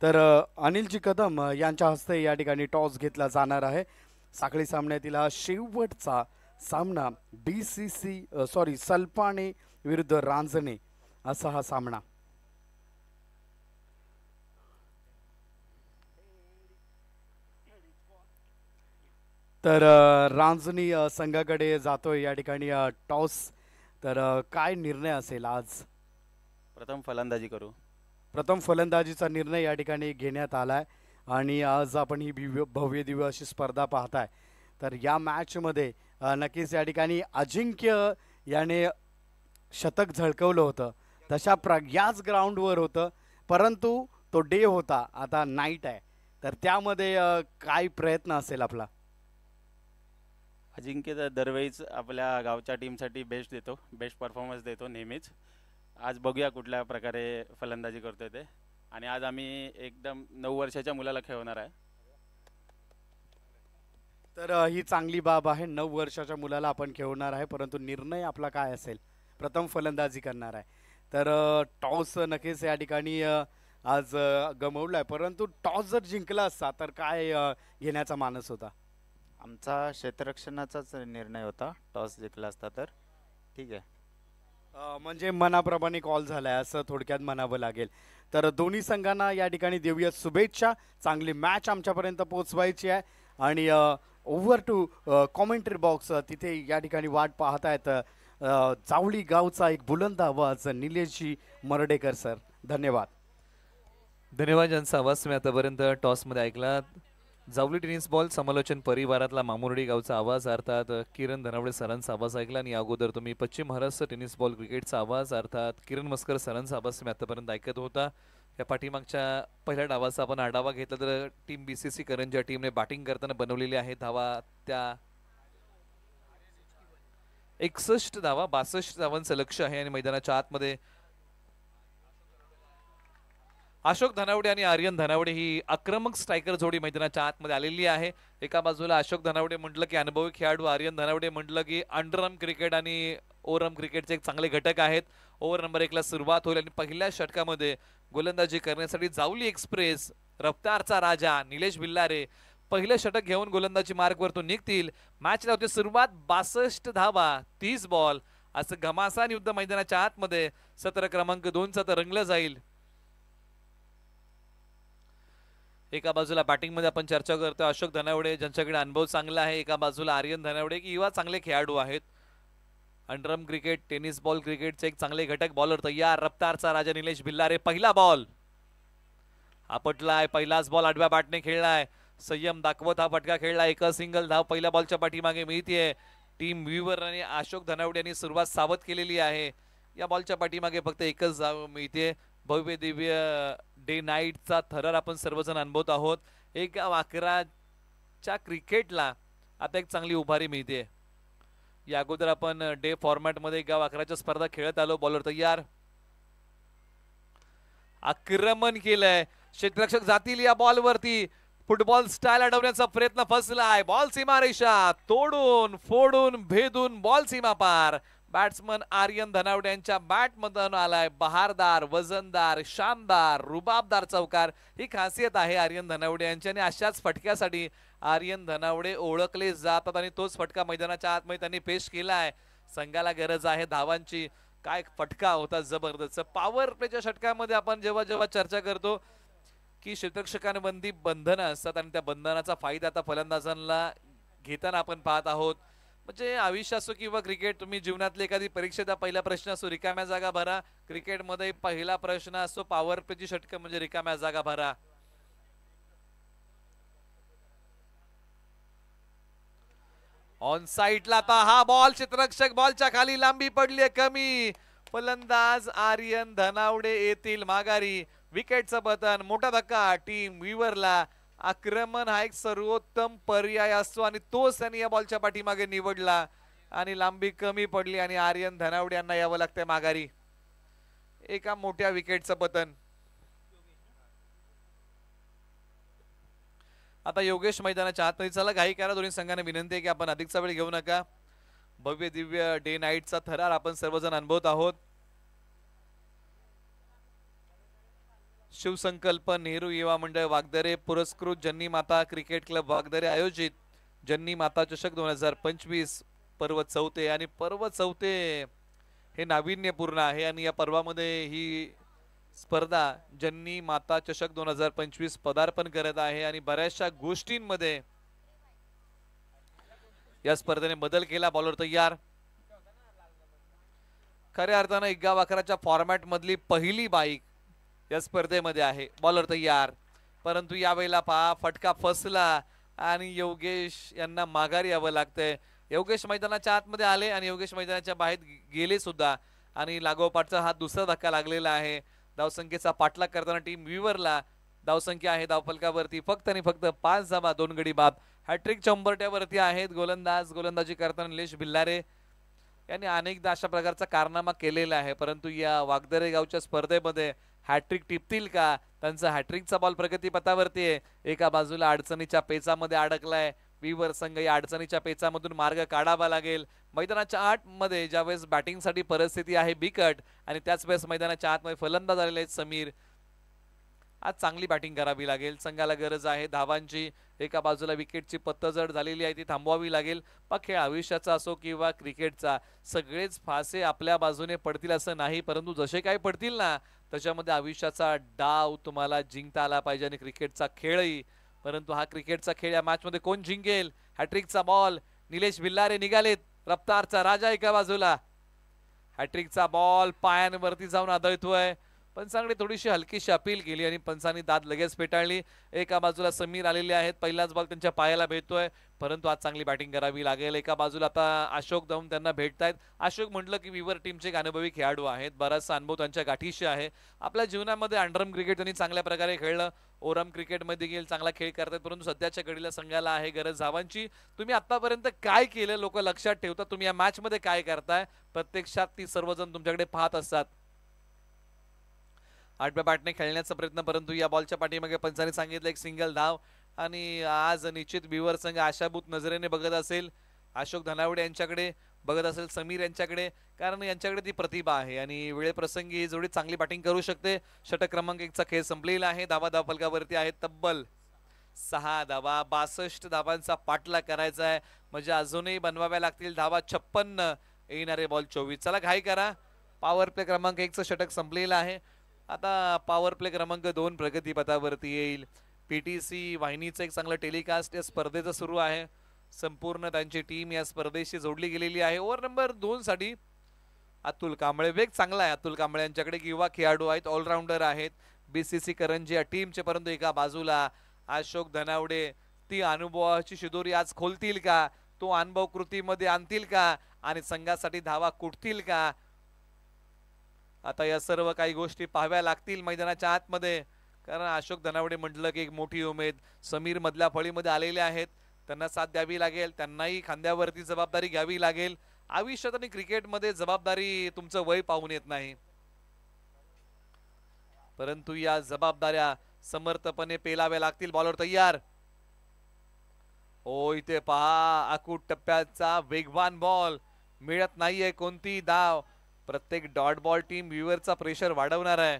तर अनिलजी कदम यांच्या हस्ते या ठिकाणी टॉस घेतला जाणार आहे. साखळी सामन्यातील हा शेवटचा सामना सलपाणे विरुद्ध रांजणे असा हा सामना. तर रांजणी संघाकडे जातोय या ठिकाणी टॉस. तर काय निर्णय असेल आज? प्रथम फलंदाजी करू. प्रथम फलंदाजीचा निर्णय या ठिकाणी घेण्यात आलाय आणि आज आपण ही भव्य दिव्य अशी स्पर्धा पाहताय. तर या मॅचमध्ये नक्कीच या ठिकाणी अजिंक्य याने शतक झळकवलं होतं. तशा याच ग्राउंडवर होतं, परंतु तो डे होता, आता नाईट आहे. तर त्यामध्ये काय प्रयत्न असेल आपला? अजिंक्य तर दरवेळीच आपल्या गावच्या टीमसाठी बेस्ट परफॉर्मन्स देतो नेहमीच. आज बघूया कुठल्या प्रकारे फलंदाजी करतोय ते. आणि आज आम्ही एकदम 9 वर्षाच्या मुलाला खेळवणार आहे. तर ही चांगली बाब आहे. 9 वर्षाच्या मुलाला आपण खेळवणार आहे, परंतु निर्णय आपला काय असेल? प्रथम फलंदाजी करणार आहे. तर टॉस नक्कीच या ठिकाणी आज गमावलाय, परंतु टॉस जर जिंकला असता तर काय घेण्याचा मानस होता? आमचा क्षेत्ररक्षणाचाच निर्णय होता. टॉस जिंकला असता तर ठीक आहे. म्हणजे मनाप्रमाणे कॉल झालाय असं थोडक्यात म्हणावं लागेल. तर दोन्ही संघांना या ठिकाणी देऊया शुभेच्छा. चांगली मॅच आमच्यापर्यंत पोहोचवायची आहे आणि ओव्हर टू कॉमेंट्री बॉक्स तिथे या ठिकाणी वाट पाहत आहेत जावळी गावचा एक बुलंद आवाज निलेशजी मर्डेकर सर. धन्यवाद. धन्यवाद. ज्यांचा आवाज तुम्ही आतापर्यंत टॉसमध्ये ऐकला. जावली टेनिस बॉल समालोचन परिवारातला मामुर्डी गावचा आवाज अर्थात किरण धनावडे सरांचा आवाज ऐकला आणि अगोदर तुम्ही पश्चिम महाराष्ट्र टेनिस बॉल क्रिकेटचा आवाज अर्थात किरण मस्कर सरांचा आवाज तुम्ही आतापर्यंत ऐकत होता. या पाठीमागच्या पहिल्या डावाचा आपण आढावा घेतला तर टीम BCC करंज या टीमने बॅटिंग करताना बनवलेली आहे धावा त्या 61 धावा, 62 धावांचं लक्ष आहे आणि मैदानाच्या आतमध्ये अशोक धनावडे आणि आर्यन धनावडे ही आक्रमक स्ट्रायकर जोडी मैदानाच्या आतमध्ये आलेली आहे. एका बाजूला अशोक धनावडे म्हटलं की अनुभवी खेळाडू, आर्यन धनावडे म्हटलं की अंडरआर्म क्रिकेट आणि ओव्हरआर्म क्रिकेटचे एक चांगले घटक आहेत. ओव्हर नंबर 1 ला सुरुवात होईल आणि पहिल्या षटकामध्ये गोलंदाजी करण्यासाठी जावली एक्सप्रेस, रफ्तारचा राजा निलेश भिल्लारे पहिलं षटक घेऊन गोलंदाजी मार्गवरतून निघतील. मॅचला होते सुरुवात, 62 धावा, 30 बॉल असं घमासान युद्ध मैदानाच्या आतमध्ये सत्र क्रमांक 2 तर रंगलं जाईल. एका बाजूला बॅटिंग मध्ये आपण चर्चा करतो अशोक धनावडे ज्यांच्याकडे अनुभव चांगला आहे, एका बाजूला आर्यन धनावडे की युवा चांगले खेळाडू आहेत. अंडरआर्म क्रिकेट, टेनिस बॉल क्रिकेटचे एक चांगले घटक. बॉलर तयार, रफ्तारचा राजा निलेश भिल्लारे. पहिला बॉल आपटलाय, पहिलाच बॉल आडव्या बॅटने खेळलाय, संयम दाखवत हा फटका खेळला. एक सिंगल धाव पहिल्या बॉलच्या पाठीमागे मिळतीये. टीम व्हीवर आणि अशोक धनावडे यांनी सुरुवात सावध केलेली आहे. या बॉलच्या पाठीमागे फक्त एकच धाव मिळते. भव्य दिव्य डे नाईटचा थरार आपण सर्वजण अनुभवत आहोत. 1-11च्या क्रिकेटला आता एक चांगली उभारी मिळते. या अगोदर आपण डे फॉर्मॅट मध्ये 1-11च्या स्पर्धा खेळत आलो. बॉलर तयार, आक्रमण केलंय, क्षेत्ररक्षक जातील या बॉल वरती. फुटबॉल स्टाईल अडवण्याचा प्रयत्न फसलाय. बॉल सीमारेषा तोडून फोडून भेदून बॉल सीमा पार. बॅट्समन आर्यन धनावडे यांच्या बॅट मधून आलाय बहारदार, वजनदार, शानदार, रुबाबदार चौकार. ही खासियत आहे आर्यन धनावडे यांची आणि अशाच फटक्यासाठी आर्यन धनावडे ओळखले जातात आणि तोच फटका मैदानाच्या आतमध्ये त्यांनी पेश केलाय. संघाला गरज आहे धावांची. काय फटका होता जबरदस्त. पॉवर प्लेच्या षटकामध्ये आपण जेव्हा जेव्हा चर्चा करतो की क्षेत्ररक्षकांबंदी बंधनं असतात आणि त्या बंधनाचा फायदा आता फलंदाजांना घेताना आपण पाहत आहोत. म्हणजे आयुष्य असो किंवा क्रिकेट, तुम्ही जीवनातली एखादी परीक्षेचा पहिला प्रश्न असो रिकाम्या जागा भरा. क्रिकेटमध्ये पहिला प्रश्न असतो पॉवर प्लेची षटक म्हणजे रिकाम्या जागा भरा. ऑन साइडला आता हा बॉल, क्षेत्ररक्षक बॉलच्या खाली, लांबी पडली कमी. फलंदाज आर्यन धनावडे येतील माघारी. विकेटचं पतन, मोठा धक्का टीम व्हीवरला. आक्रमण हा एक सर्वोत्तम पर्याय असतो आणि तोच त्यांनी या बॉलच्या पाठीमागे निवडला आणि लांबी कमी पडली आणि आर्यन धनावडे यांना यावं लागतंय माघारी. एका मोठ्या विकेटचं पतन. आता योगेश मैदानाच्या आतमध्ये. चला घाई करा, दोन्ही संघाने विनंती आहे की आपण अधिकचा वेळ घेऊ नका. भव्य दिव्य डे नाईटचा थरार आपण सर्वजण अनुभवत आहोत. शिवसंकल्प नेहरू युवा मंडळ वागदरे पुरस्कृत जन्नी माता क्रिकेट क्लब वागदरे आयोजित जन्नी माता चषक 2025 पर्व 4 आणि पर्व 4 हे नाविन्यपूर्ण आहे आणि या पर्वामध्ये ही स्पर्धा जन्नी माता चषक 2025 पदार्पण करत आहे आणि बऱ्याचशा गोष्टींमध्ये या स्पर्धेने बदल केला. बॉलर तयार, खऱ्या अर्थानं 1-11च्या फॉर्मॅट मधली पहिली बाईक या स्पर्धेमध्ये आहे. बॉलर तयार, परंतु यावेळेला पहा फटका फसला आणि योगेश यांना माघारी यावं लागतंय. योगेश मैदानाच्या आतमध्ये आले आणि योगेश मैदानाच्या बाहेर गेले सुद्धा आणि लागोपाठचा हा दुसरा धक्का लागलेला आहे. धावसंख्येचा पाठलाग करताना टीम व्हीवरला धावसंख्या आहे धावफलकावरती फक्त आणि फक्त 5 धावा 2 गडी बाद. हॅट्रिक चंबरट्यावरती आहेत गोलंदाजी करताना निलेश भिल्लारे यांनी अनेकदा अशा प्रकारचा कारनामा केलेला आहे, परंतु या वागदरे गावच्या स्पर्धेमध्ये हॅट्रिक टिपतील का? त्यांचा हॅट्रिकचा बॉल प्रगतीपथावरती आहे. एका बाजूला अडचणीच्या पेचामध्ये अडकलाय व्हीवर संघ. या अडचणीच्या पेचामधून मार्ग काढावा लागेल. मैदानाच्या आतमध्ये ज्यावेळेस बॅटिंगसाठी परिस्थिती आहे बिकट आणि त्याच वेळेस मैदानाच्या आतमध्ये फलंदाज आलेले आहेत समीर. आज चांगली बॅटिंग करावी लागेल. संघाला गरज आहे धावांची. एका बाजूला विकेटची पत्तजड झालेली आहे ती थांबवावी लागेल. खेळ आयुष्याचा असो किंवा क्रिकेटचा, सगळेच फासे आपल्या बाजूने पडतील असं नाही, परंतु जसे काही पडतील ना त्याच्यामध्ये आयुष्याचा डाव तुम्हाला जिंकता आला पाहिजे आणि क्रिकेटचा खेळही. परंतु हा क्रिकेटचा खेळ या मॅच मध्ये कोण जिंकेल? हॅट्रिकचा बॉल, निलेश भिल्लारे निघालेत. रफ्तारचा राजा एका बाजूला. हॅट्रिकचा बॉल पायांवरती जाऊन आदळतोय. पंचांकडे थोडीशी हलकीशी अपील केली आणि पंचांनी दाद लगेच पेटाळली. एका बाजूला समीर आलेले आहेत, पहिलाच बॉल त्यांच्या पायाला भेटतोय, परंतु आज चांगली बॅटिंग करावी लागेल. एका बाजूला आता अशोक धावून त्यांना भेटतायत. अशोक म्हटलं की विवर टीमचे एक अनुभवी खेळाडू आहेत, बराचसा अनुभव त्यांच्या गाठीशी आहे. आपल्या जीवनामध्ये अंडरम क्रिकेट त्यांनी चांगल्या प्रकारे खेळलं, ओरम क्रिकेटमध्ये देखील चांगला खेळ करतात, परंतु सध्याच्या घडीला संघाला आहे गरज धावांची. तुम्ही आतापर्यंत काय केलं लोक लक्षात ठेवतात, तुम्ही या मॅच मध्ये काय करताय, प्रत्यक्षात ती सर्वजण तुमच्याकडे पाहत असतात. आठव्या बॅटने खेळण्याचा प्रयत्न, परंतु या बॉलच्या पाठीमागे पंचांनी सांगितलं एक सिंगल धाव. आणि आज निश्चित विवर संघ आशाभूत नजरेने बघत असेल, अशोक धनावडे यांच्याकडे बघत असेल, समीर यांच्याकडे, कारण यांच्याकडे ती प्रतिभा आहे आणि वेळेप्रसंगी ही जोडी चांगली बॅटिंग करू शकते. षटक क्रमांक 1चा खेळ संपलेला आहे. धावा फलकावरती आहेत तब्बल 6 धावा. 62 धावांचा पाठलाग करायचा आहे, म्हणजे अजूनही बनवाव्या लागतील धावा 56. येणारे बॉल 24. चला घाई करा. पॉवर प्ले क्रमांक 1चं षटक संपलेलं आहे. आता पॉवर प्ले क्रमांक 2 प्रगतीपथावरती येईल. पीटीसी वाहिनीचं एक चांगलं टेलिकास्ट या स्पर्धेचं सुरू आहे. संपूर्ण त्यांची टीम या स्पर्धेशी जोडली गेलेली आहे. ओव्हर नंबर 2 साठी अतुल कांबळे, वेग चांगला आहे अतुल कांबळे यांच्याकडे, युवा खेळाडू आहेत, ऑलराऊंडर आहेत बीसीसी करंजी या टीमचे. परंतु एका बाजूला अशोक धनावडे ती अनुभवाची शिदोरी आज खोलतील का, तो अनुभव कृतीमध्ये आणतील का आणि संघासाठी धावा कुठतील का, आता या सर्व काही गोष्टी पाहाव्या लागतील मैदानाच्या आतमध्ये. कारण अशोक धनावडे म्हटलं की एक मोठी उमेद, समीर मधल्या फळीमध्ये आलेले आहेत, त्यांना साथ द्यावी लागेल, त्यांनाही खांद्यावरती जबाबदारी घ्यावी लागेल. आयुष्यात आणि क्रिकेटमध्ये जबाबदारी तुमचं वय पाहून येत नाही, परंतु या जबाबदाऱ्या समर्थपणे पेलाव्या लागतील. बॉलर तयार. ओ इथे पहा, अकूट टप्प्याचा वेगवान बॉल, मिळत नाहीये कोणती धाव. प्रत्येक डॉट बॉल टीम व्ह्यूअरचा प्रेशर वाढवणार आहे,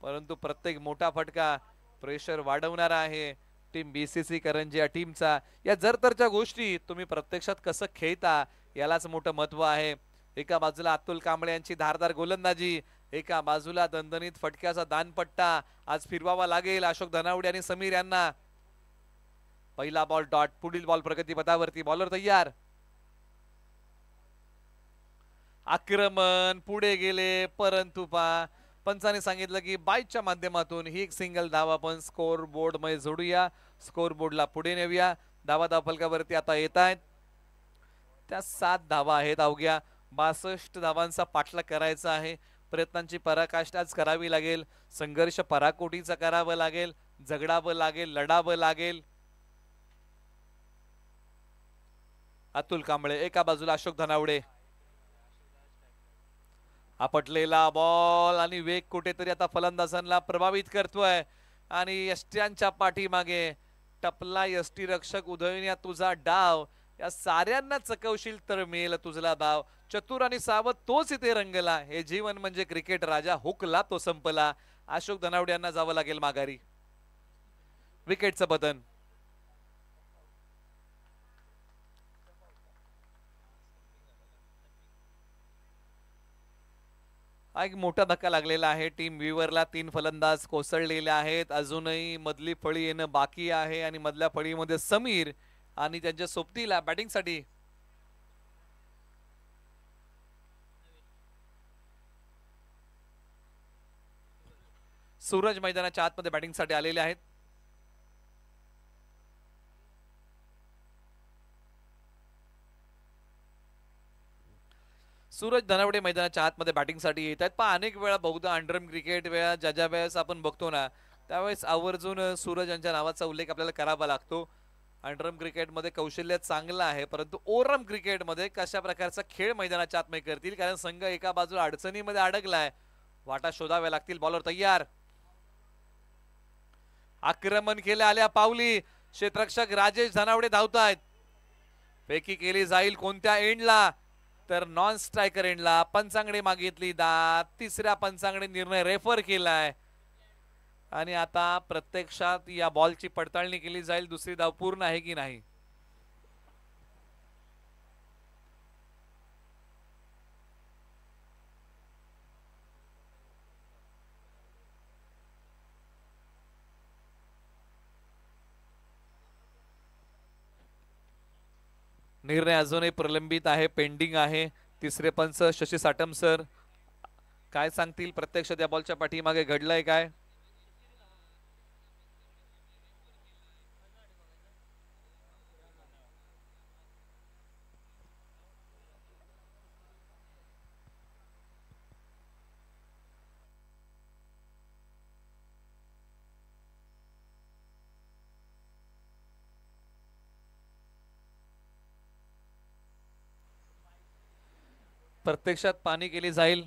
परंतु प्रत्येक मोठा फटका प्रेशर वाढवणार आहे टीम बीसीसी करंजी या टीमचा. या जरतरच्या गोष्टी तुम्ही प्रत्यक्षात कसं खेळता यालाच मोठं महत्व आहे. एका बाजूला अतुल कांबळे यांची धारदार गोलंदाजी, एका बाजूला दणदणीत फटक्याचा दानपट्टा आज फिरवावा लागेल अशोक धनावडे आणि समीर यांना. पहिला बॉल डॉट, पुढील बॉल प्रगतीपथावरती. बॉलर तयार. आक्रमण पुढे गेले, परंतु पंचाने सांगितलं की बाईच्या माध्यमातून ही एक सिंगल धाव आपण स्कोर बोर्ड मध्ये जोडूया, स्कोर बोर्डला पुढे नेऊया. धावा फलकावरती आता येत आहेत, त्या 7 धावा आहेत अवघ्या. 62 धावांचा पाठलाग करायचा आहे. प्रयत्नांची पराकाष्ठा आज करावी लागेल, संघर्ष पराकोटीचा करावं लागेल, झगडावं लागेल, लढावं लागेल. अतुल कांबळे, एका बाजूला अशोक धनावडे. आपटलेला बॉल आणि वेग कुठेतरी आता फलंदाजांना प्रभावित करतोय आणि यष्ट्यांच्या पाठीमागे टपला यष्टी रक्षक उदयन तुझा डाव, या साऱ्यांना चकवशील तर मिळेल तुझला धाव. चतुर आणि सावध तोच इथे रंगला, हे जीवन म्हणजे क्रिकेट राजा, हुकला तो संपला. अशोक धनावडे यांना जावं लागेल माघारी. विकेटचं बदन. एक मोठा धक्का लागलेला आहे टीम व्ह्यूअरला. 3 फलंदाज कोसळलेले आहेत, अजूनही मधली फळी येणं बाकी आहे आणि मधल्या फळीमध्ये समीर आणि त्यांच्या सोबतीला बॅटिंगसाठी सूरज मैदानाच्या आतमध्ये बॅटिंगसाठी आलेले आहेत. सूरज धनावडे मैदानाच्या आतमध्ये बॅटिंगसाठी येत आहेत. पण अनेक वेळा बहुधा अंडरम क्रिकेट वेळा ज्या वेळेस आपण बघतो ना, त्यावेळेस आवर्जून सूरज यांच्या नावाचा उल्लेख आपल्याला करावा लागतो. अंडरम क्रिकेटमध्ये कौशल्य चांगलं आहे, परंतु ओरम क्रिकेटमध्ये कशा प्रकारचा खेळ मैदानाच्या आतमध्ये करतील, कारण संघ एका बाजूला अडचणीमध्ये अडकलाय, वाटा शोधाव्या लागतील. बॉलर तयार. आक्रमण केले आल्या पावली, क्षेत्ररक्षक राजेश धनावडे धावतायत. फेकी केली जाईल कोणत्या एंडला, तर नॉन स्ट्रायकर एंडला. पंचांकडे मागितली दाद, तिसऱ्या पंचांकडे निर्णय रेफर केलाय आणि आता प्रत्यक्षात या बॉलची पडताळणी केली जाईल, दुसरी धाव पूर्ण आहे की नाही. निर्णय अजूनही प्रलंबित आहे, पेंडिंग आहे. तिसरे पंच शशी साटम सर काय सांगतील प्रत्यक्ष त्या बॉलच्या पाठीमागे घडलंय काय? प्रत्यक्षात पाणी केली जाईल.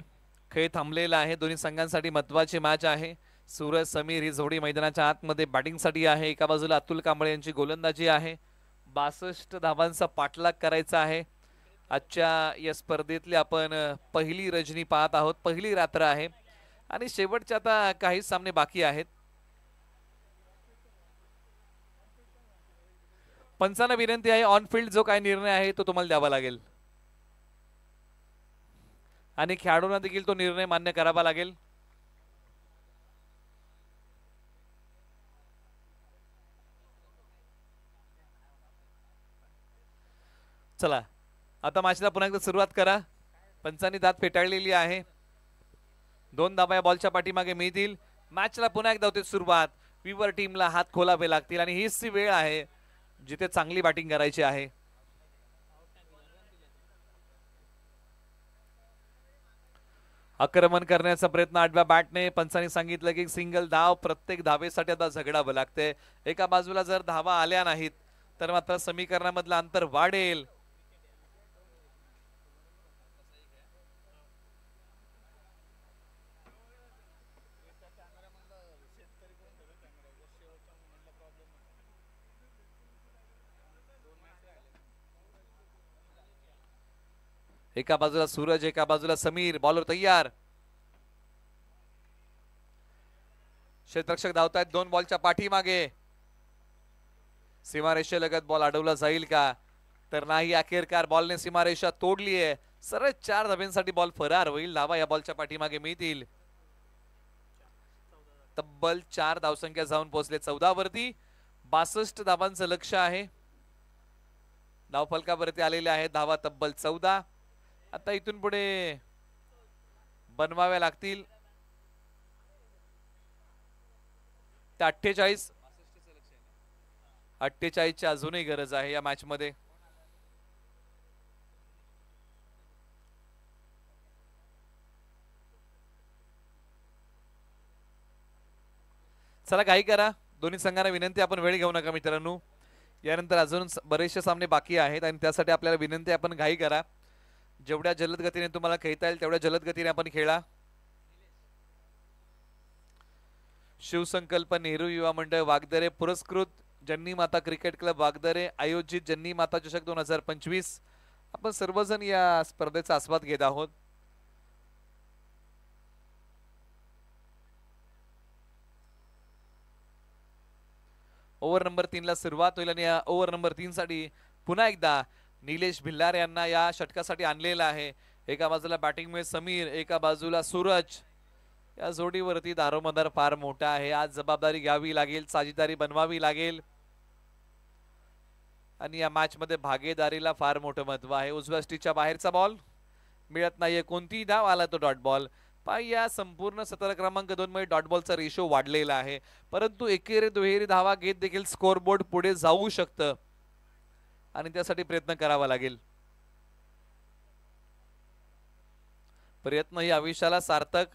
खेळ थांबलेला आहे. दोन्ही संघांसाठी महत्वाची मॅच आहे. सूरज समीर ही जोडी मैदानाच्या आतमध्ये बॅटिंगसाठी आहे. एका बाजूला अतुल कांबळे यांची गोलंदाजी आहे. 62 धावांचा पाठलाग करायचा आहे. आजच्या या स्पर्धेतली आपण पहिली रजनी पाहत आहोत. पहिली रात्र आहे आणि शेवटचे आता काही सामने बाकी आहेत. पंचांना विनंती आहे, ऑन फील्ड जो काही निर्णय आहे तो तुम्हाला द्यावा लागेल आणि खेळाडूंना देखील तो निर्णय मान्य करावा लागेल. चला आता मॅचला पुन्हा एकदा सुरुवात करा. पंचांनी दात फेटाळलेली आहे. 2 धावा या बॉलच्या पाठीमागे मिळतील. मॅचला पुन्हा एकदा होते सुरुवात. विवर टीमला हात खोलावे लागतील आणि हीच ती वेळ आहे जिथे चांगली बॅटिंग करायची आहे. आक्रमण करण्याचा प्रयत्न 8व्या बॅटने. पंचांनी सांगितलं की सिंगल धाव प्रत्येक धावेसाठी आता झगडावं लागते. एका बाजूला जर धावा आल्या नाहीत तर मात्र समीकरणामधलं अंतर वाढेल. एका बाजूला सूरज, एका बाजूला समीर. बॉलर तयार. क्षेत्ररक्षक धावतायत 2 बॉलच्या पाठीमागे. सीमारेषेलगत बॉल अडवला जाईल का? तर नाही. अखेरकार बॉलने सीमारेषा तोडली आहे. सरळ 4 धाब्यांसाठी बॉल फरार होईल. धावा या बॉलच्या पाठीमागे मिळतील. तब्बल 4 धावसंख्या जाऊन पोहोचले 14 वरती. 62 धावांचं लक्ष आहे. धावफलकावरती आलेले आहेत धावा तब्बल 14. आता इथून पुढे बनवाव्या लागतील. 48. 48ची अजूनही गरज आहे या मॅच मध्ये. चला घाई करा. दोन्ही संघांना विनंती, आपण वेळ घेऊ नका मित्रांनो. यानंतर अजून बरेचसे सामने बाकी आहेत आणि त्यासाठी आपल्याला विनंती, आपण घाई करा. जेवढ्या जलद गतीने तुम्हाला खेळता येईल तेवढ्या जलद गतीने आपण खेळा. शिवसंकल्प नेहरू युवा मंडळ वागदरे पुरस्कृत जन्नी माता क्रिकेट क्लब वागदरे आयोजित जन्नी माता चषक 2025. आपण सर्वजण या स्पर्धेचा आस्वाद घेत आहोत. ओव्हर नंबर 3 ला सुरुवात होईल आणि या ओव्हर नंबर 3 साठी पुन्हा एकदा निलेश भिल्लार यांना या षटकासाठी आणलेला आहे. एका बाजूला बॅटिंगमुळे समीर, एका बाजूला सूरज. या जोडीवरती दारोमदार फार मोठा आहे. आज जबाबदारी घ्यावी लागेल, साझेदारी बनवावी लागेल आणि या मॅच मध्ये भागीदारीला फार मोठं महत्व आहे. उजव्या स्टिचच्या बाहेरचा बॉल मिळत नाहीये. कोणतीही धाव आला तो डॉट बॉल. या संपूर्ण सत्र क्रमांक 2 मध्ये डॉट बॉलचा रेशो वाढलेला आहे, परंतु एकेरी दुहेरी धावा घेत देखील स्कोरबोर्ड पुढे जाऊ शकतं आणि त्यासाठी प्रयत्न करावा लागेल. प्रयत्न ही आयुष्याला सार्थक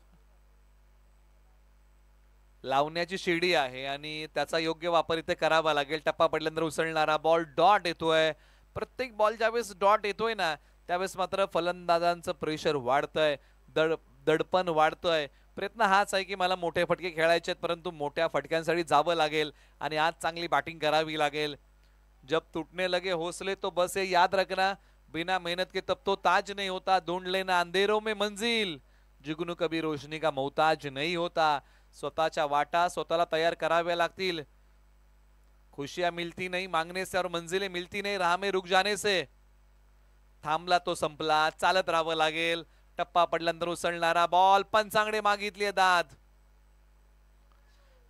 लावण्याची शिडी आहे आणि त्याचा योग्य वापर इथे करावा लागेल. टप्पा पडल्यानंतर उसळणारा बॉल डॉट येतोय. प्रत्येक बॉल ज्यावेळेस डॉट येतोय ना त्यावेळेस मात्र फलंदाजांचं प्रेशर वाढतंय, दडपण वाढतंय. प्रयत्न हाच आहे की मला मोठे फटके खेळायचे आहेत, परंतु मोठ्या फटक्यांसाठी जावं लागेल आणि आज चांगली बॅटिंग करावी लागेल. जब टूटने लगे हौसले तो बस ये याद रखना, बिना मेहनत के तब तो ताज नहीं होता, ढूंढ लेना अंधेरों में मंजिल, जुगनू कभी रोशनी का मोहताज नहीं होता. स्वतःच्या वाटा स्वतःला तयार कराव्या लागतील. खुशियां मिलती नहीं मांगने से और मंजिलें मिलती नहीं राह में रुक जाने से. थांबला तो संपला, चालत राहावं लागेल. टप्पा पडल्यानंतर उसळणारा बॉल, पंचांकडे मागितली दाद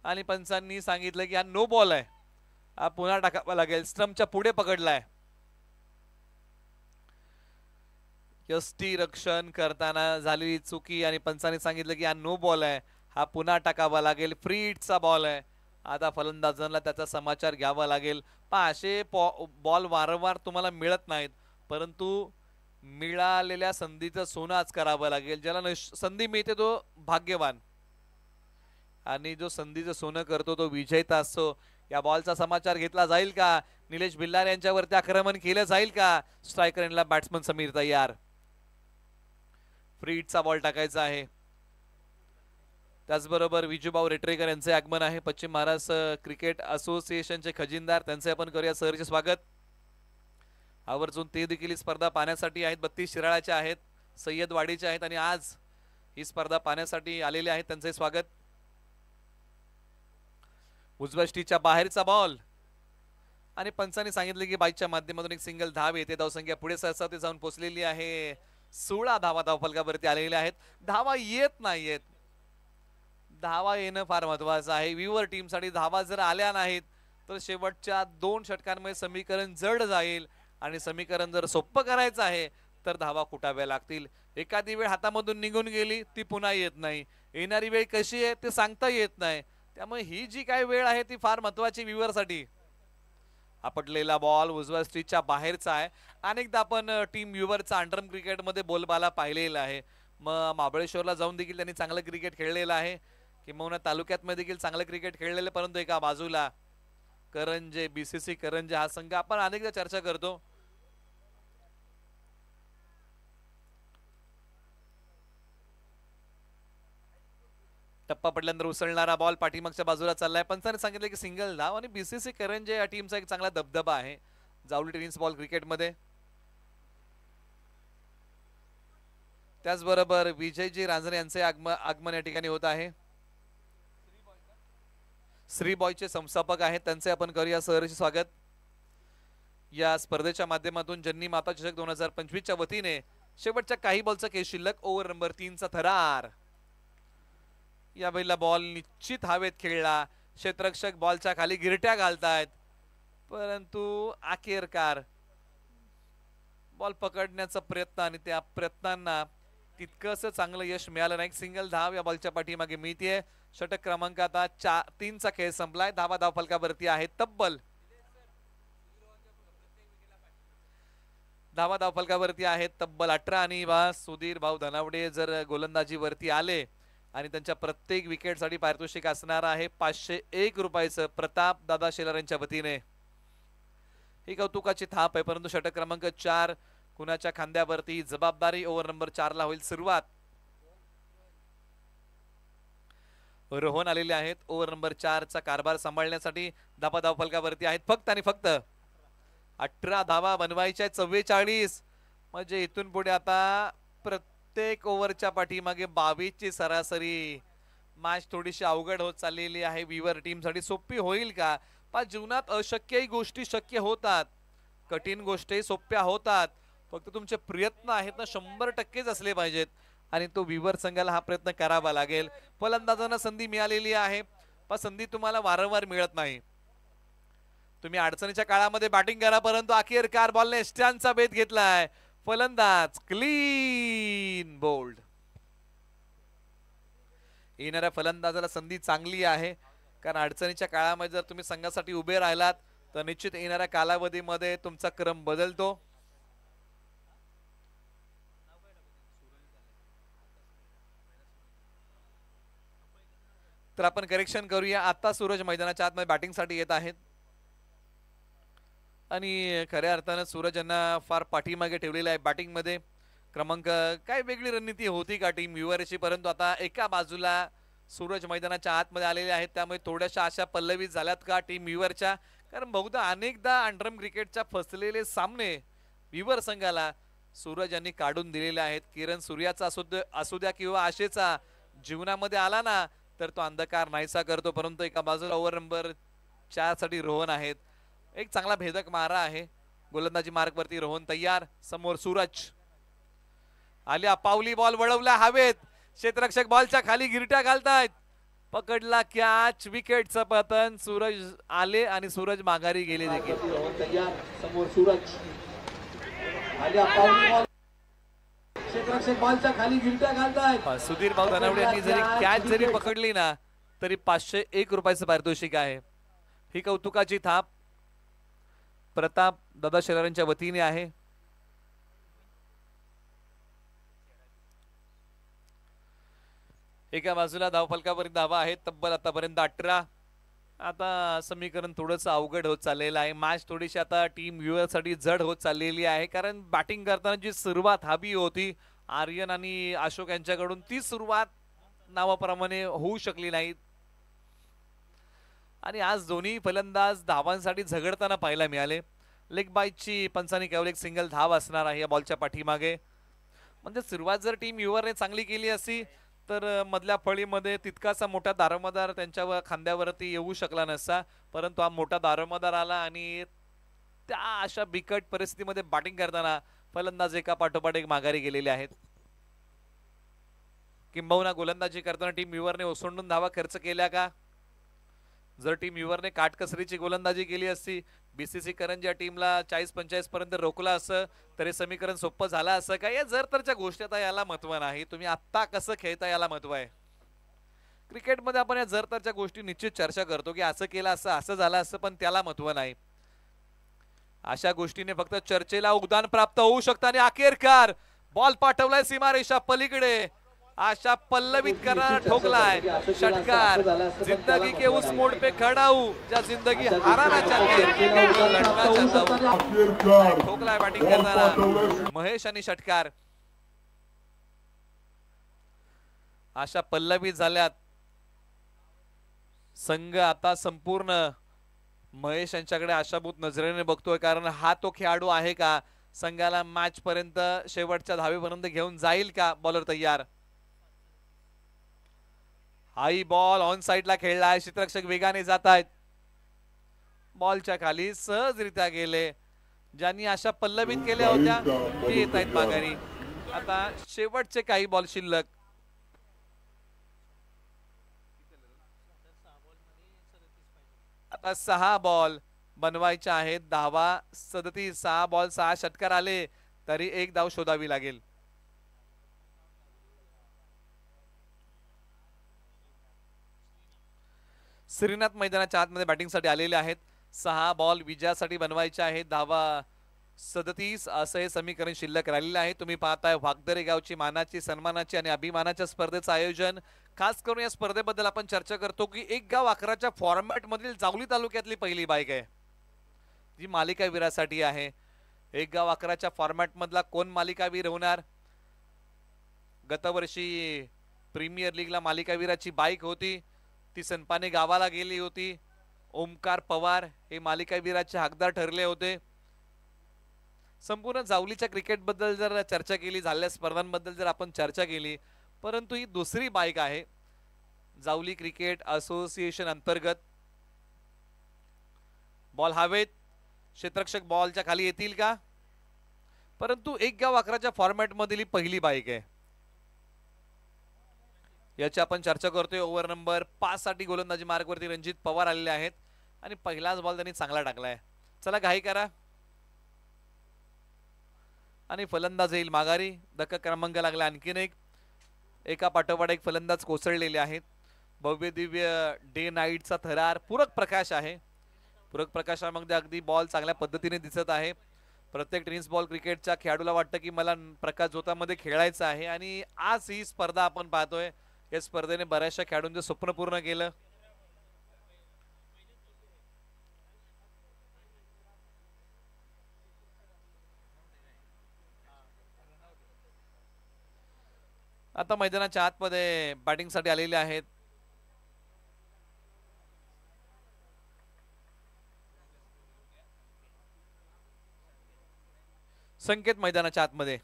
आणि पंचांनी सांगितलं की हा नो बॉल आहे, हा पुन्हा टाकावा लागेल. स्टंपच्या पुढे पकडलाय. यष्टी रक्षण करताना झालेली चुकी आणि पंचाने सांगितलं की हा नो बॉल आहे, हा पुन्हा टाकावा लागेल. फ्री हिटचा बॉल आहे. आता फलंदाजांना त्याचा समाचार घ्यावा लागेल. असे बॉल वारंवार तुम्हाला मिळत नाहीत, परंतु मिळालेल्या संधीचं सोनं आज करावं लागेल. ज्याला संधी मिळते तो भाग्यवान, आणि जो संधीचं सोनं करतो तो विजेता असतो. या बॉलचा समाचार घेतला जाईल का? निलेश भिल्लार यांच्यावरती आक्रमण केलं जाईल का? स्ट्रायकर एंडला बॅट्समन समीर तयार. फ्री हिटचा बॉल टाकायचा आहे. त्याचबरोबर विजूभाऊ रेटरेकर यांचे आगमन आहे. पश्चिम महाराष्ट्र क्रिकेट असोसिएशनचे खजिनदार, त्यांचे आपण करूया सहर्ष स्वागत. आवर्जून ते देखील ही स्पर्धा पाहण्यासाठी आहेत. 32 शिराळाचे आहेत, सय्यदवाडीचे आहेत आणि आज ही स्पर्धा पाहण्यासाठी आलेले आहेत. त्यांचे स्वागत. उजव्या स्टीच्या बाहेरचा बॉल आणि पंचांनी सांगितले की बाईकच्या माध्यमातून एक सिंगल धाव येते. धावसंख्या पुढे सहसा ते जाऊन पोहोचलेली आहे. 16 धावा धावफलकावरती आलेल्या आहेत. धावा येत नाहीयेत. धावा येणं फार महत्वाचं आहे. विवर टीमसाठी धावा जर आल्या नाहीत तर शेवटच्या 2 षटकांमध्ये समीकरण जड जाईल आणि समीकरण जर सोपं करायचं आहे तर धावा कुटाव्या लागतील. एखादी वेळ हातामधून निघून गेली ती पुन्हा येत नाही. येणारी वेळ कशी आहे ते सांगता येत नाही. त्यामुळे ही जी काही वेळ आहे ती फार महत्वाची विवरसाठी. आपटलेला बॉल उजव्या स्ट्रीटच्या बाहेरचा आहे. अनेकदा आपण टीम विवरचा अंडरम क्रिकेटमध्ये बोलबाला पाहिलेला आहे. मग महाबळेश्वरला जाऊन देखील त्यांनी चांगलं क्रिकेट खेळलेलं आहे, किंवा तालुक्यात देखील चांगलं क्रिकेट खेळलेलं. परंतु एका बाजूला करंजे, बीसीसी करंजे हा संघ आपण अनेकदा चर्चा करतो. टप्पा पडल्यानंतर उसळणारा बॉल पाठीमागच्या बाजूला चाललाय. पंचाने सांगितले की सिंगल धाव आणि बीसीसी करंजे या टीमचा एक चांगला दबदबा आहे जावली टेनिस बॉल क्रिकेटमध्ये. त्याचबरोबर विजयजी रांजणे यांचे आगमन या ठिकाणी होत आहे. श्री बॉयचे संस्थापक आहेत, त्यांचे आपण करूया सहर्ष स्वागत. या स्पर्धेच्या माध्यमातून जन्नी माता चषक 2025च्या वतीने शेवटच्या काही बॉलचा खेळ शिल्लक. ओव्हर नंबर 3चा थरार. या वेळेला बॉल निश्चित हवेत खेळला. क्षेत्ररक्षक बॉलच्या खाली गिरट्या घालतायत, परंतु अखेरकार बॉल पकडण्याचा प्रयत्न आणि त्या प्रयत्नांना तितकंसं चांगलं यश मिळालं नाही. सिंगल धाव या बॉलच्या पाठीमागे मिळते. षटक क्रमांक आता 3चा खेळ संपलाय. धावा धावफलकावरती आहेत तब्बल 18 आणि सुधीर भाऊ धनावडे जर गोलंदाजीवरती आले आणि त्यांच्या प्रत्येक विकेटसाठी पारितोषिक असणार आहे 501 रुपयाचं प्रताप दादा शेलार यांच्या वतीने. ही कौतुकाची थाप आहे. परंतु षटक क्रमांक 4 कुणाच्या खांद्यावरती जबाबदारी. ओव्हर नंबर 4ला होईल सुरुवात. रोहन आलेले आहेत ओव्हर नंबर 4चा कारभार सांभाळण्यासाठी. धावा धावफलकावरती आहेत फक्त आणि फक्त 18 धावा बनवायच्या 44. म्हणजे इथून पुढे आता प्रत्येक ओव्हरच्या पाठीमागे 22ची सरासरी. मॅच थोडीशी अवघड होत चाललेली आहे विवर टीमसाठी. सोपी होईल का? जीवनात अशक्यही गोष्टी शक्य होतात, कठीण गोष्टी सोप्या होतात. फक्त तुमचे प्रयत्न आहेत ना 100%च असले पाहिजेत आणि तो विवर संघाला हा प्रयत्न करावा लागेल. फलंदाजांना संधी मिळालेली आहे, पण संधी तुम्हाला वारंवार मिळत नाही. तुम्ही अडचणीच्या काळामध्ये बॅटिंग करा, परंतु अखेरकार बॉलने स्टॅनचा भेद घेतलाय. फलंदाज क्लीन बोल्ड. येणाऱ्या फलंदाजाला संधी चांगली आहे, कारण अडचणीच्या काळामध्ये जर तुम्ही संघासाठी उभे राहिलात तर निश्चित येणाऱ्या कालावधीमध्ये तुमचा क्रम बदलतो. तर आपण करेक्शन करूया. आता सूरज मैदानाच्या आतमध्ये बॅटिंगसाठी येत आहेत आणि खऱ्या अर्थानं सूरज यांना फार पाठीमागे ठेवलेला आहे बॅटिंग मध्ये. क्रमांक काय वेगळी रणनीती होती का टीम व्ह्युअरची, परंतु आता एका बाजूला सूरज मैदानाच्या आतमध्ये आलेले आहेत, त्यामुळे थोड्याशा आशा पल्लवित झाल्यात का टीम व्ह्युअरच्या. कारण बहुधा अनेकदा अंडरम क्रिकेटच्या फसलेले सामने व्ह्युअर संघाला सूरज यांनी काढून दिलेले आहेत. किरण सूर्याचा असू द्या किंवा आशेचा जीवनामध्ये आला ना तर तो अंधकार नाहीसा करतो. परंतु एका बाजूला ओव्हर नंबर 4 साठी रोहन आहेत. एक चांगला भेदक मारा आहे. गोलंदाजी मार्ग वरती रोहन तयार. समोर सूरज आल्या पावली, बॉल वळवला हवेत. क्षेत्ररक्षक बॉलच्या खाली गिरट्या घालतायत. पकडला कॅच, विकेटचं पतन. सूरज आले आणि सूरज माघारी गेले देखील. क्षेत्ररक्षक बॉलच्या खाली गिरट्या घालतायत. सुधीर भाऊ धनावडे यांनी जरी कॅच जरी पकडली ना तरी 501 रुपयाचं पारितोषिक आहे. ही कौतुकाची थाप प्रताप दादा शेलारांच्या वतीने आहे. एका बाजूला धावफलकापर्यंत धावा आहेत तब्बल आतापर्यंत 18. आता समीकरण थोडंसं अवघड होत चाललेलं आहे. मॅच थोडीशी आता टीम व्ह्युअर साठी जड होत चाललेली आहे कारण बॅटिंग करताना जी सुरुवात हवी होती आर्यन आणि अशोक यांच्याकडून ती सुरुवात नावाप्रमाणे होऊ शकली नाही आणि आज दोन्ही फलंदाज धावांसाठी झगडताना पाहायला मिळाले. लेग बाईची पंचांनी केवळ एक सिंगल धाव असणार आहे या बॉलच्या पाठीमागे. म्हणजे सुरुवात जर टीम व्ह्युअरने चांगली केली असती तर मधल्या फळीमध्ये तितकासा मोठा दारोमदार त्यांच्या खांद्यावरती येऊ शकला नसता, परंतु हा मोठा दारोमदार आला आणि त्या अशा बिकट परिस्थितीमध्ये बॅटिंग करताना फलंदाज एका पाठोपाठ एक माघारी गेलेले आहेत. किंबहुना गोलंदाजी करताना टीम व्ह्युअरने ओसंडून धावा खर्च केल्या का? जर टीम व्ह्युअरने काटकसरीची गोलंदाजी केली असती, बीसीसी करंज या टीमला 40-45 पर्यंत रोखला असं तरी समीकरण सोपं झालं असं का? या जर तरच्या गोष्टी आता याला महत्व नाही, तुम्ही आत्ता कसं खेळता याला महत्व आहे. क्रिकेटमध्ये आपण या जर तरच्या गोष्टी निश्चित चर्चा करतो की असं केलं असं झालं असं, पण त्याला महत्व नाही. अशा गोष्टीने फक्त चर्चेला उद्यान प्राप्त होऊ शकतं आणि अखेरकार बॉल पाठवलाय सीमारेषा पलीकडे. आशा पल्लवित करणारा ठोकलाय षटकार. जिंदगी के उस मोड़ पे खड़ा हूं जहां जिंदगी हाराना चाहती है, लढना चाहता हूं. ठोकलाय बॅटिंग करताना महेश आणि षटकार. आशा पल्लवित झाल्यात. संघ आता संपूर्ण महेश यांच्याकडे आशाभूत नजरेने बघतोय कारण हा तो खेळाडू आहे का संघाला मॅच पर्यंत शेवटच्या धावेपर्यंत घेऊन जाईल का? बॉलर तयार. हाई बॉल ऑन साइडला खेळला आहे. क्षेत्ररक्षक वेगाने जात आहेत. बॉलच्या खाली सहजरित्या गेले. ज्यांनी आशा पल्लवित केल्या होत्या ते येत आहेत माघारी. आता शेवटचे काही बॉल शिल्लक. आता 6 बॉल बनवायचे आहेत. धावा 37. 6 बॉल 6 षटकार आले तरी एक धाव शोधावी लागेल. श्रीनाथ मैदानाच्या आतमध्ये बॅटिंगसाठी आलेले आहेत. 6 बॉल विजयासाठी बनवायचे आहेत. धावा 37 असं हे समीकरण शिल्लक राहिलेलं आहे. तुम्ही पाहताय वागदरे गावची मानाची सन्मानाची आणि अभिमानाच्या स्पर्धेचं आयोजन. खास करून या स्पर्धेबद्दल आपण चर्चा करतो की एक गाव 11च्या फॉर्मॅट मधील जावली तालुक्यातली पहिली बाईक आहे जी मालिकावीरासाठी आहे. एक गाव 11च्या फॉर्मॅट मधला कोण मालिकावीर होणार? गतवर्षी प्रीमियर लीगला मालिकावीराची बाईक होती ती सनपाने गावाला गेली होती. ओमकार पवार हे मालिकावीराचे हकदार ठरले होते. संपूर्ण जावलीच्या क्रिकेट बद्दल जर चर्चा केली, झालेल्या स्पर्धांबद्दल जर आपण चर्चा केली, परंतु ही दुसरी बाईक आहे जावली क्रिकेट असोसिएशन अंतर्गत. बॉल हवेत. क्षेत्ररक्षक बॉलच्या खाली येतील का? परंतु एक गाव 11च्या फॉर्मॅट मधील पहिली बाईक आहे याची आपण चर्चा करतोय. ओव्हर नंबर 5 साठी गोलंदाजी मार्गवरती रणजित पवार आलेले आहेत आणि पहिलाच बॉल त्यांनी चांगला टाकलाय. चला घाई करा आणि फलंदाज येईल माघारी. धक्का क्रमांक लागला आणखीन एक. एका पाठोपाठ एक फलंदाज कोसळलेले आहेत. भव्य दिव्य डे नाईटचा थरार. पूरक प्रकाश आहे. पूरक प्रकाशामध्ये अगदी बॉल चांगल्या पद्धतीने दिसत आहे. प्रत्येक टेनिस बॉल क्रिकेटच्या खेळाडूला वाटतं की मला प्रकाश झोतामध्ये खेळायचं आहे आणि आज ही स्पर्धा आपण पाहतोय. या स्पर्धेने बऱ्याचशा खेळाडूंचं स्वप्न पूर्ण केलं. आता मैदानाच्या आतमध्ये बॅटिंग साठी आलेले आहेत संकेत. मैदानाच्या आतमध्ये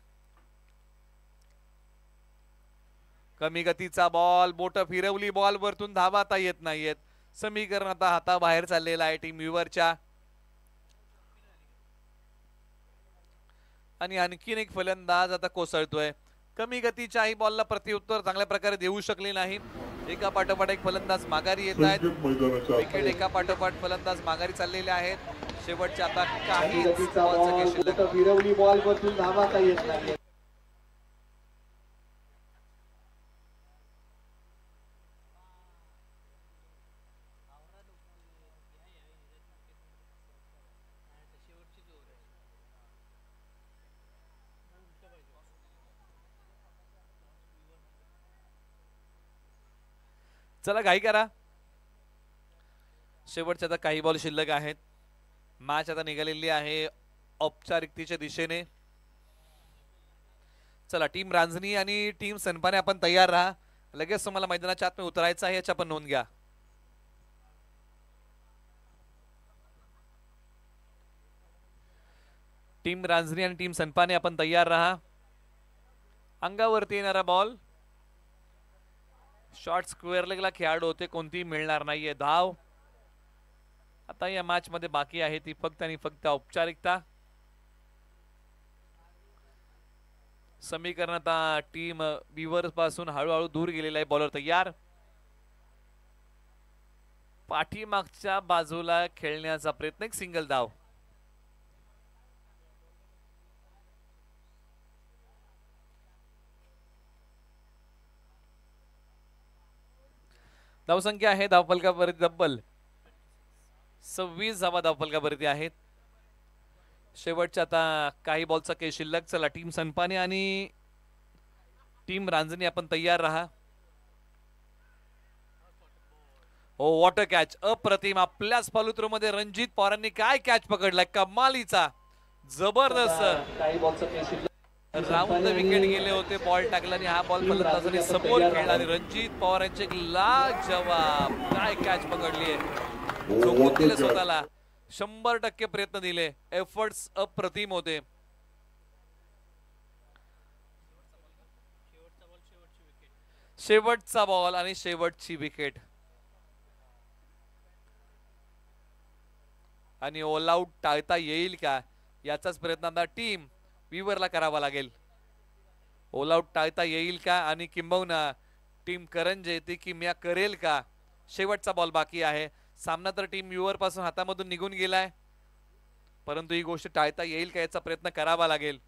कमी गतीचा बॉल. बोट फिरवली बॉल वरतून धावा आता येत नाहीयेत. समीकरण आता हाताबाहेर चाललेलं आहे टीम व्ह्युअरच्या. आणि आणखीन एक फलंदाज आता कोसळतोय. कमी गतीच्याही बॉलला प्रत्युत्तर चांगल्या प्रकारे देऊ शकले नाही. एका पाठोपाठ एक फलंदाज माघारी येत आहेत. विकेट एका पाठोपाठ फलंदाज माघारी चाललेले आहेत. शेवटच्या आता काही चला घाई करा, शेवटच्या आता काही बॉल शिल्लक आहेत. मॅच आता निघालेली आहे औपचारिकतेच्या दिशेने. चला टीम रांजणी आणि टीम सनपाने आपण तयार राहा. लगेच तुम्हाला मैदानाच्या आत उतरायचं आहे, याची आपण नोंद घ्या. टीम रांजणी आणि टीम सनपाने आपण तयार राहा. अंगावरती येणारा बॉल शॉर्ट स्क्वेअर लेगला खेळाडू होते, कोणतीही मिळणार नाहीये धाव. आता या मॅच मध्ये बाकी आहे ती फक्त आणि फक्त औपचारिकता. समीकरण आता टीम विवर पासून हळूहळू दूर गेलेला आहे. बॉलर तयार, पाठीमागच्या बाजूला खेळण्याचा प्रयत्न, एक सिंगल धाव. धावसंख्या आहे धावफलकावरती डब्बल 26 धावा धावफलकावरती आहेत. शेवटच्या आता काही बॉलचा काही शिल्लक. चला टीम सनपाने आणि टीम रांजणी आपण तयार राहा. ओ वॉटर कॅच, अप्रतिम. आपल्याच फॉलो मध्ये रणजित पवारांनी काय कॅच पकडलाय, कमालीचा, जबरदस्त. राऊंड विकेट गेले होते, बॉल टाकला आणि हा बॉल फलंदाजाने समोर खेळला आणि रणजित पवार यांचे एक लाजवाब काय कॅच पकडली आहे. झोकून दिले स्वतःला, 100% प्रयत्न दिले, एफर्ट्स अप्रतिम होते. शेवटचा बॉल आणि शेवटची विकेट आणि ऑल आउट टाळता येईल का, याचाच प्रयत्न आता टीम विवरला करावा लागेल. ऑल आउट टाळता येईल का आणि किंबहुना टीम करंजे ती किमया करेल का. शेवटचा बॉल बाकी आहे. सामना तर टीम विवर पासून हातामधून निघून गेलाय, परंतु ही गोष्ट टाळता येईल का याचा प्रयत्न करावा लागेल.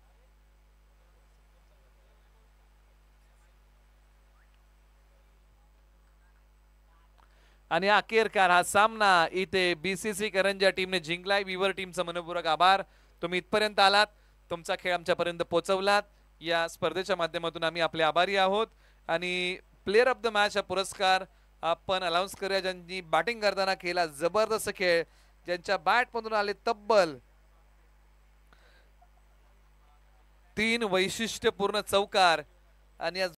आणि अखेरकार हा सामना इथे बीसीसी करंजा टीमने जिंकलाय. विवर टीमचा मनपूर्वक आभार. तुम्ही इथपर्यंत आलात, तुमचा खेळ आमच्यापर्यंत पोहोचवलात. या स्पर्धेच्या माध्यमातून आम्ही आपले आभारी आहोत. आणि प्लेयर ऑफ द मॅच हा पुरस्कार आपण अनाउन्स करूया, ज्यांनी बॅटिंग करताना केला जबरदस्त खेळ, ज्यांच्या बॅट मधून आले तब्बल 3 वैशिष्ट्यपूर्ण चौकार आणि